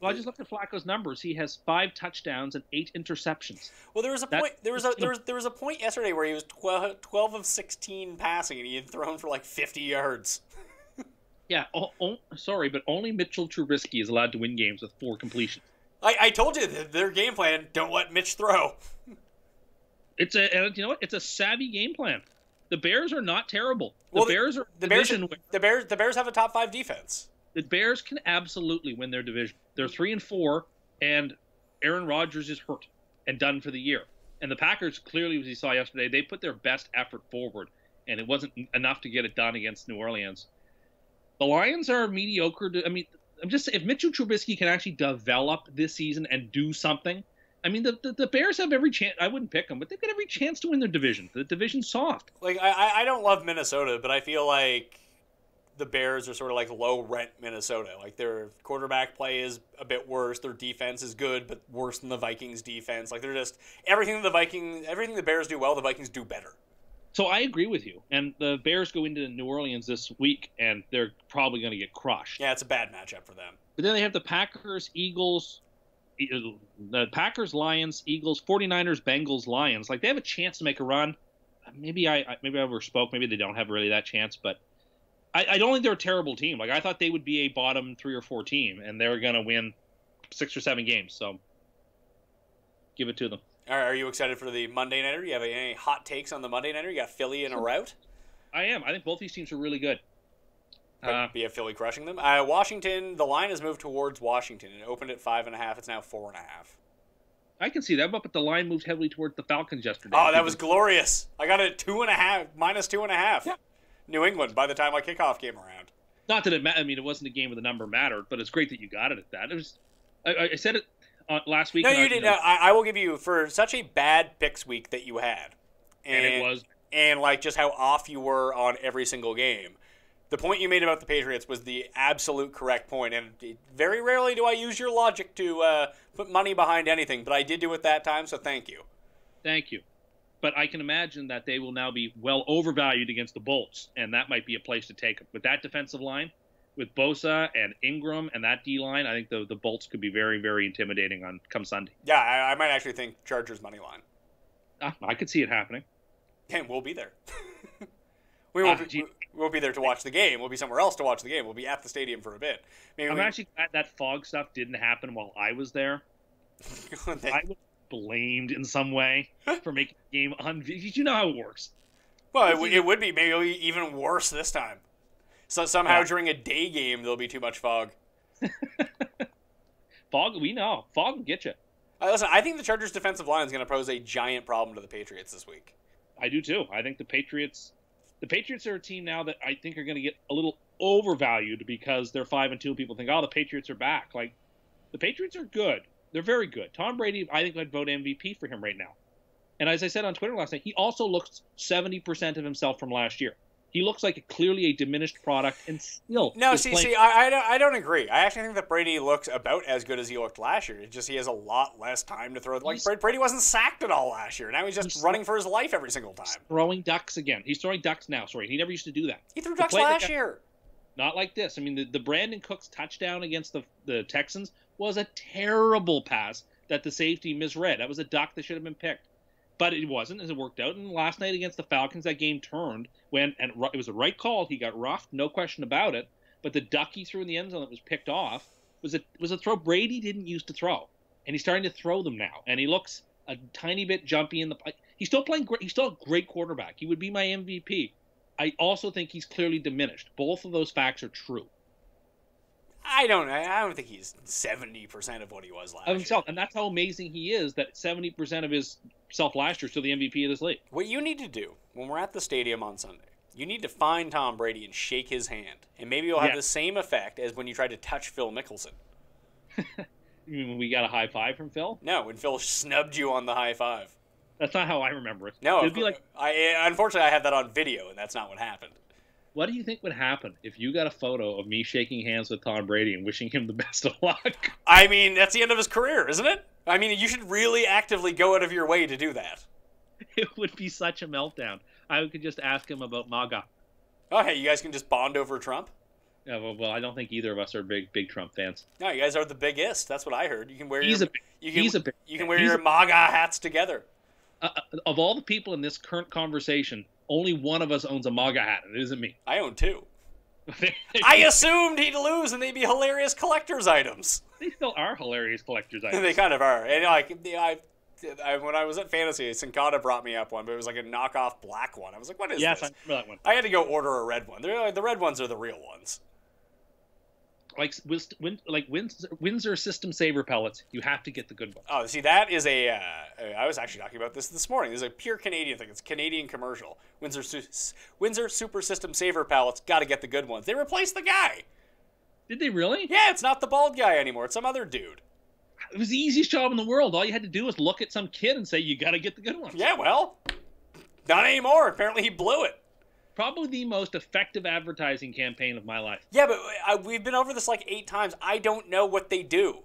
Well, I just looked at Flacco's numbers. He has 5 touchdowns and 8 interceptions. Well, there was a point. There was a point yesterday where he was 12 of 16 passing, and he had thrown for like 50 yards. Yeah, sorry, but only Mitchell Trubisky is allowed to win games with 4 completions. I told you their game plan. Don't let Mitch throw. It's a savvy game plan. The Bears are not terrible. The Bears have a top 5 defense. The Bears can absolutely win their division. They're 3-4, and Aaron Rodgers is hurt and done for the year. And the Packers, clearly, as you saw yesterday, they put their best effort forward, and it wasn't enough to get it done against New Orleans. The Lions are mediocre. If Mitchell Trubisky can actually develop this season and do something, I mean, the Bears have every chance. I wouldn't pick them, but they've got every chance to win their division. The division's soft. Like, I don't love Minnesota, but I feel like the Bears are sort of like low-rent Minnesota. Like, their quarterback play is a bit worse. Their defense is good, but worse than the Vikings' defense. Like, they're just everything the Bears do well, the Vikings do better. So I agree with you. And the Bears go into New Orleans this week, and they're probably going to get crushed. Yeah, it's a bad matchup for them. But then they have the Packers, Eagles, the Packers, Lions, Eagles, 49ers, Bengals, Lions. Like, they have a chance to make a run. Maybe I overspoke. Maybe they don't have really that chance, but I don't think they're a terrible team. Like, I thought they would be a bottom 3 or 4 team, and they're going to win 6 or 7 games. So give it to them. All right, are you excited for the Monday Nighter? Do you have any hot takes on the Monday Nighter? You got Philly in a rout? I am. I think both these teams are really good. You have Philly crushing them. Washington, the line has moved towards Washington. It opened at 5.5. It's now 4.5. I can see that, but the line moved heavily towards the Falcons yesterday. Oh, that was glorious. I got it 2.5, minus 2.5. Yeah. New England by the time my kickoff came around. Not that it mattered. I mean, it wasn't a game where the number mattered, but it's great that you got it at that. It was. I said it last week. No, you didn't. I will give you, for such a bad picks week that you had. And it was. And like just how off you were on every single game. The point you made about the Patriots was the absolute correct point, and very rarely do I use your logic to put money behind anything, but I did do it that time, so thank you. Thank you. But I can imagine that they will now be well overvalued against the Bolts, and that might be a place to take them. With that defensive line, with Bosa and Ingram and that D-line, I think the Bolts could be very, very intimidating on come Sunday. Yeah, I might actually think Chargers money line. I could see it happening. And we'll be there. We won't be there to watch the game. We'll be somewhere else to watch the game. We'll be at the stadium for a bit. I'm actually glad that fog stuff didn't happen while I was there. I was blamed in some way for making the game you know how it works. Well, it would be maybe even worse this time. So somehow during a day game there'll be too much fog. Fog, we know. Fog will get you. Listen, I think the Chargers' defensive line is going to pose a giant problem to the Patriots this week. I do too. I think the Patriots are a team now that I think are going to get a little overvalued because they're 5-2. People think, oh, the Patriots are back. Like, the Patriots are good. They're very good. Tom Brady, I think I'd vote MVP for him right now. And as I said on Twitter last night, he also looks 70% of himself from last year. He looks like clearly a diminished product and still. No, I don't agree. I actually think that Brady looks about as good as he looked last year. It's just he has a lot less time to throw. Like, Brady wasn't sacked at all last year. Now he's just running for his life every single time. Throwing ducks again. He's throwing ducks now. Sorry, he never used to do that. He threw ducks last year. Not like this. I mean, the Brandon Cooks touchdown against the Texans was a terrible pass that the safety misread. That was a duck that should have been picked. But it wasn't, as it worked out. And last night against the Falcons, that game turned and it was the right call. He got roughed, no question about it. But the duck he threw in the end zone that was picked off was a throw Brady didn't used to throw. And he's starting to throw them now. And he looks a tiny bit jumpy in the – he's still playing great. He's still a great quarterback. He would be my MVP. I also think he's clearly diminished. Both of those facts are true. I don't think he's 70% of what he was last year. And that's how amazing he is, that 70% of his self last year is still the MVP of this league. What you need to do when we're at the stadium on Sunday, you need to find Tom Brady and shake his hand. And maybe you'll have the same effect as when you tried to touch Phil Mickelson. You mean when we got a high five from Phil? No, when Phil snubbed you on the high five. That's not how I remember it. No, it'd be like, unfortunately, I have that on video, and that's not what happened. What do you think would happen if you got a photo of me shaking hands with Tom Brady and wishing him the best of luck? I mean, that's the end of his career, isn't it? I mean, you should really actively go out of your way to do that. It would be such a meltdown. I could just ask him about MAGA. Oh, hey, you guys can just bond over Trump? Yeah, well, I don't think either of us are big Trump fans. No, you guys are the biggest. That's what I heard. You can wear you can wear your MAGA hats together. Of all the people in this current conversation, only one of us owns a MAGA hat, and it isn't me. I own two. I assumed he'd lose, and they'd be hilarious collector's items. They still are hilarious collector's items. They kind of are. And like, when I was at Fantasy, Sincata brought me up one, but it was like a knockoff black one. I was like, what is this? Yes, I remember that one. I had to go order a red one. The red ones are the real ones. Like Windsor System Saver pellets, you have to get the good ones. Oh, see, that is I was actually talking about this morning. This is a pure Canadian thing. It's a Canadian commercial. Windsor Super System Saver pellets, got to get the good ones. They replaced the guy. Did they really? Yeah, it's not the bald guy anymore. It's some other dude. It was the easiest job in the world. All you had to do was look at some kid and say, you got to get the good ones. Yeah, well, not anymore. Apparently he blew it. Probably the most effective advertising campaign of my life. Yeah, but we've been over this like 8 times. I don't know what they do.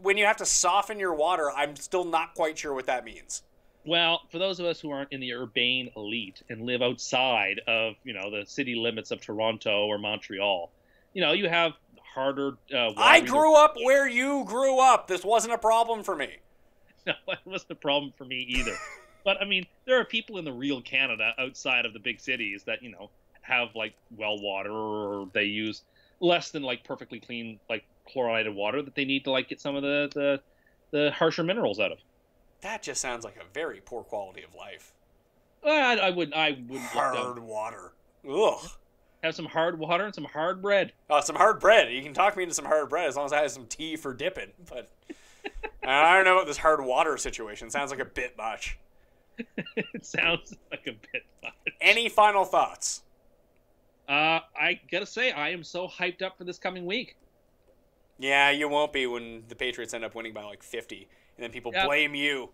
When you have to soften your water, I'm still not quite sure what that means. Well, for those of us who aren't in the urbane elite and live outside of, the city limits of Toronto or Montreal, you have harder water. I grew up where you grew up. This wasn't a problem for me. No, it wasn't a problem for me either. But, I mean, there are people in the real Canada outside of the big cities that, have, like, well water, or they use less than, like, perfectly clean, like, chlorinated water that they need to, like, get some of the harsher minerals out of. That just sounds like a very poor quality of life. I wouldn't hard water. Ugh. Have some hard water and some hard bread. Oh, some hard bread. You can talk me into some hard bread as long as I have some tea for dipping. But I don't know about this hard water situation. Sounds like a bit much. It sounds like a bit much. Any final thoughts? I gotta say, I am so hyped up for this coming week. Yeah, you won't be when the Patriots end up winning by like 50, and then people blame you.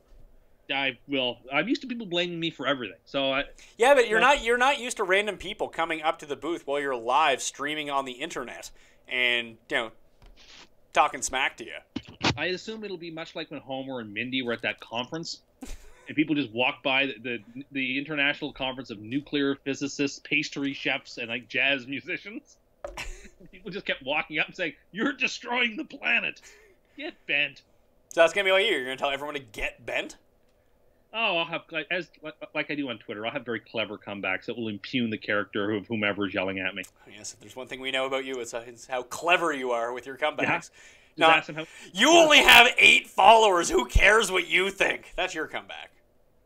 I will. I'm used to people blaming me for everything. So yeah, but you're not used to random people coming up to the booth while you're live streaming on the internet and talking smack to you. I assume it'll be much like when Homer and Mindy were at that conference. And people just walk by the International Conference of Nuclear Physicists, Pastry Chefs, and like jazz musicians. People just kept walking up and saying, "You're destroying the planet. Get bent." So that's gonna be like you. You're gonna tell everyone to get bent. Oh, I'll have like I do on Twitter. I'll have very clever comebacks that will impugn the character of whomever is yelling at me. Yes, if there's one thing we know about you, it's how clever you are with your comebacks. Yeah. You only have 8 followers. Who cares what you think? That's your comeback.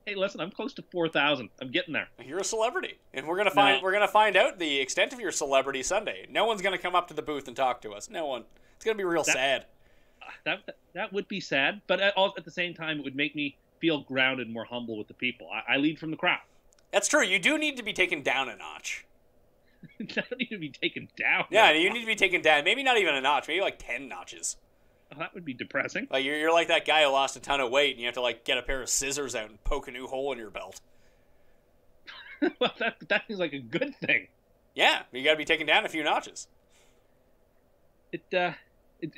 Hey, listen, I'm close to 4,000. I'm getting there. You're a celebrity, and we're gonna find out the extent of your celebrity Sunday. No one's gonna come up to the booth and talk to us. No one. It's gonna be real sad. That would be sad, but at the same time, it would make me feel grounded and more humble with the people. I lead from the crowd. That's true. You do need to be taken down a notch. I don't need to be taken down. Yeah, you need to be taken down. Maybe not even a notch. Maybe like 10 notches. Oh, that would be depressing. Like you're like that guy who lost a ton of weight, and you have to like get a pair of scissors out and poke a new hole in your belt. Well, that seems like a good thing. Yeah, you got to be taken down a few notches. It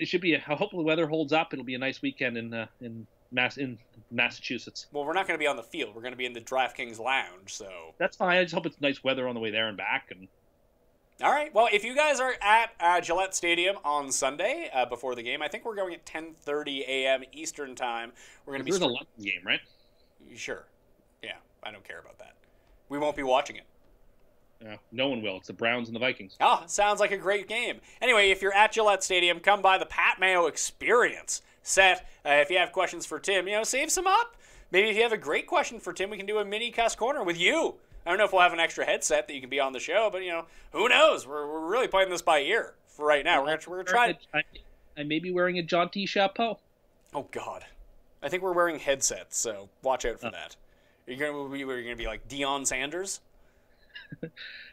should be. I hope the weather holds up. It'll be a nice weekend in Massachusetts. Well, we're not going to be on the field. We're going to be in the Draftkings lounge, so... That's fine. I just hope it's nice weather on the way there and back. And All right. Well, if you guys are at Gillette Stadium on Sunday before the game, I think we're going at 10:30 a.m. Eastern time. We're going to be. There's a London game, right? Sure. Yeah, I don't care about that. We won't be watching it. Yeah, no one will. It's the Browns and the Vikings. Oh, sounds like a great game. Anyway, if you're at Gillette Stadium, come by the Pat Mayo Experience set. If you have questions for Tim, save some up. Maybe if you have a great question for Tim, we can do a mini cuss corner with you. I don't know if we'll have an extra headset that you can be on the show, but, who knows? We're really playing this by ear for right now. We're going to try. I may be wearing a jaunty chapeau. Oh, God. I think we're wearing headsets, so watch out for that. You're going to be like Deion Sanders?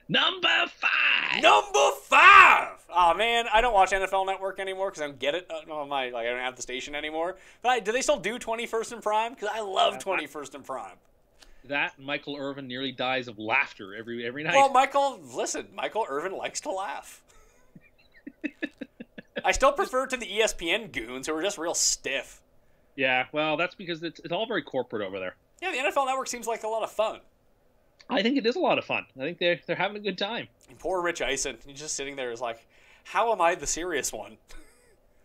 Number 5! Number 5! Oh, man, I don't watch NFL Network anymore because I don't get it. I don't have the station anymore. But do they still do 21st and Prime? Because I love 21st and Prime. That Michael Irvin nearly dies of laughter every night. Well, Michael Irvin likes to laugh. I still prefer it to the ESPN goons who are just real stiff. Yeah, well, that's because it's all very corporate over there. Yeah, the NFL Network seems like a lot of fun. I think it is a lot of fun. I think they're having a good time. And poor Rich Eisen, he's just sitting there, is like, how am I the serious one?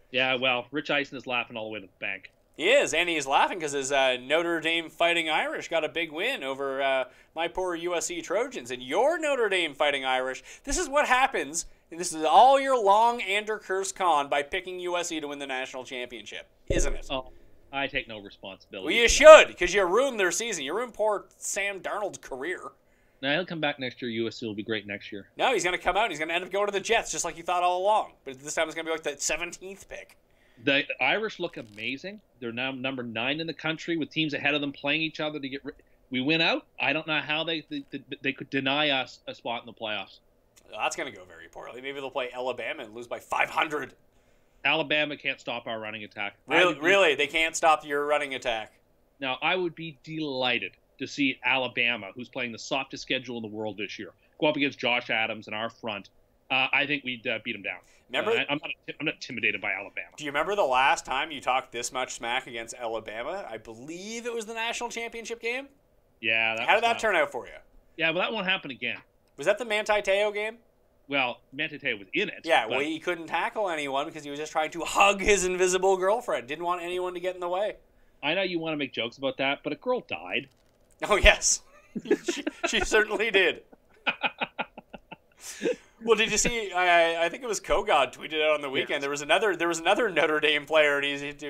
Yeah, well, Rich Eisen is laughing all the way to the bank. He is, and he's laughing because his Notre Dame Fighting Irish got a big win over my poor USC Trojans. And your Notre Dame Fighting Irish, this is what happens, and this is all your long Andercust con by picking USC to win the national championship, isn't it? Oh, I take no responsibility. Well, you should, because you ruined their season. You ruined poor Sam Darnold's career. Now, he'll come back next year. USC will be great next year. No, he's going to come out and he's going to end up going to the Jets, just like you thought all along. But this time it's going to be like the 17th pick. The Irish look amazing. They're now number 9 in the country with teams ahead of them playing each other to get. We win out. I don't know how they could deny us a spot in the playoffs. Well, that's going to go very poorly. Maybe they'll play Alabama and lose by 500. Alabama can't stop our running attack. Really? They can't stop your running attack? Now, I would be delighted to see Alabama, who's playing the softest schedule in the world this year, go up against Josh Adams and our front. I think we'd beat them down. Remember, I'm not intimidated by Alabama. Do you remember the last time you talked this much smack against Alabama? I believe it was the national championship game. Yeah. How did that turn out for you? Yeah, well, that won't happen again. Was that the Manti Te'o game? Well, Manti Te'o was in it. Yeah, well, he couldn't tackle anyone because he was just trying to hug his invisible girlfriend. Didn't want anyone to get in the way. I know you want to make jokes about that, but a girl died. Oh, yes. she certainly did. Well, did you see? I think it was Kogod tweeted out on the weekend. Yes. There was another Notre Dame player, and it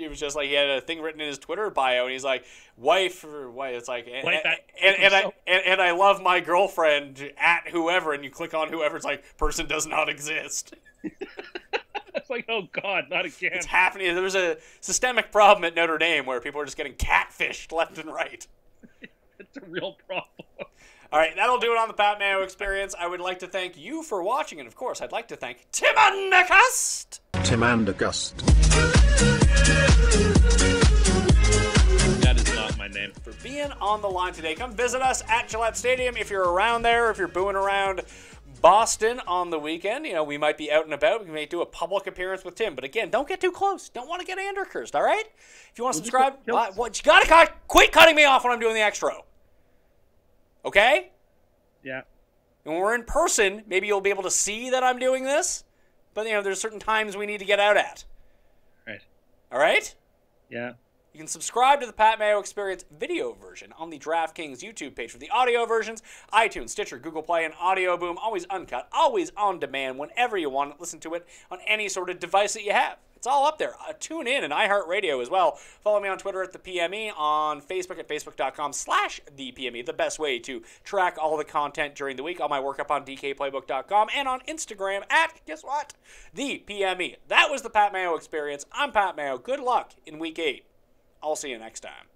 was just like he had a thing written in his Twitter bio, and he's like, "Wife or wife." It's like, and I love my girlfriend at whoever, and you click on whoever. It's like person does not exist. It's like, oh God, not again. It's happening. There's a systemic problem at Notre Dame where people are just getting catfished left and right. It's a real problem. All right, that'll do it on the Pat Mayo Experience. I would like to thank you for watching, and of course, I'd like to thank Tim Andercust. Tim Andercust. That is not my name. For being on the line today. Come visit us at Gillette Stadium if you're around there, if you're booing around Boston on the weekend. We might be out and about. We may do a public appearance with Tim. But again, don't get too close. Don't want to get Andercust, all right? If you want to subscribe, you got to quit cutting me off when I'm doing the extra. Okay? Yeah. And when we're in person, maybe you'll be able to see that I'm doing this. But, there's certain times we need to get out at. Right. All right? Yeah. You can subscribe to the Pat Mayo Experience video version on the Draftkings YouTube page for the audio versions, iTunes, Stitcher, Google Play, and Audio Boom. Always uncut, always on demand, whenever you want it. Listen to it on any sort of device that you have. It's all up there. Tune in and iHeartRadio as well. Follow me on Twitter at the PME, on Facebook at facebook.com/thepme. The best way to track all the content during the week. All my work up on dkplaybook.com and on Instagram at, guess what? The PME. That was the Pat Mayo Experience. I'm Pat Mayo. Good luck in Week 8. I'll see you next time.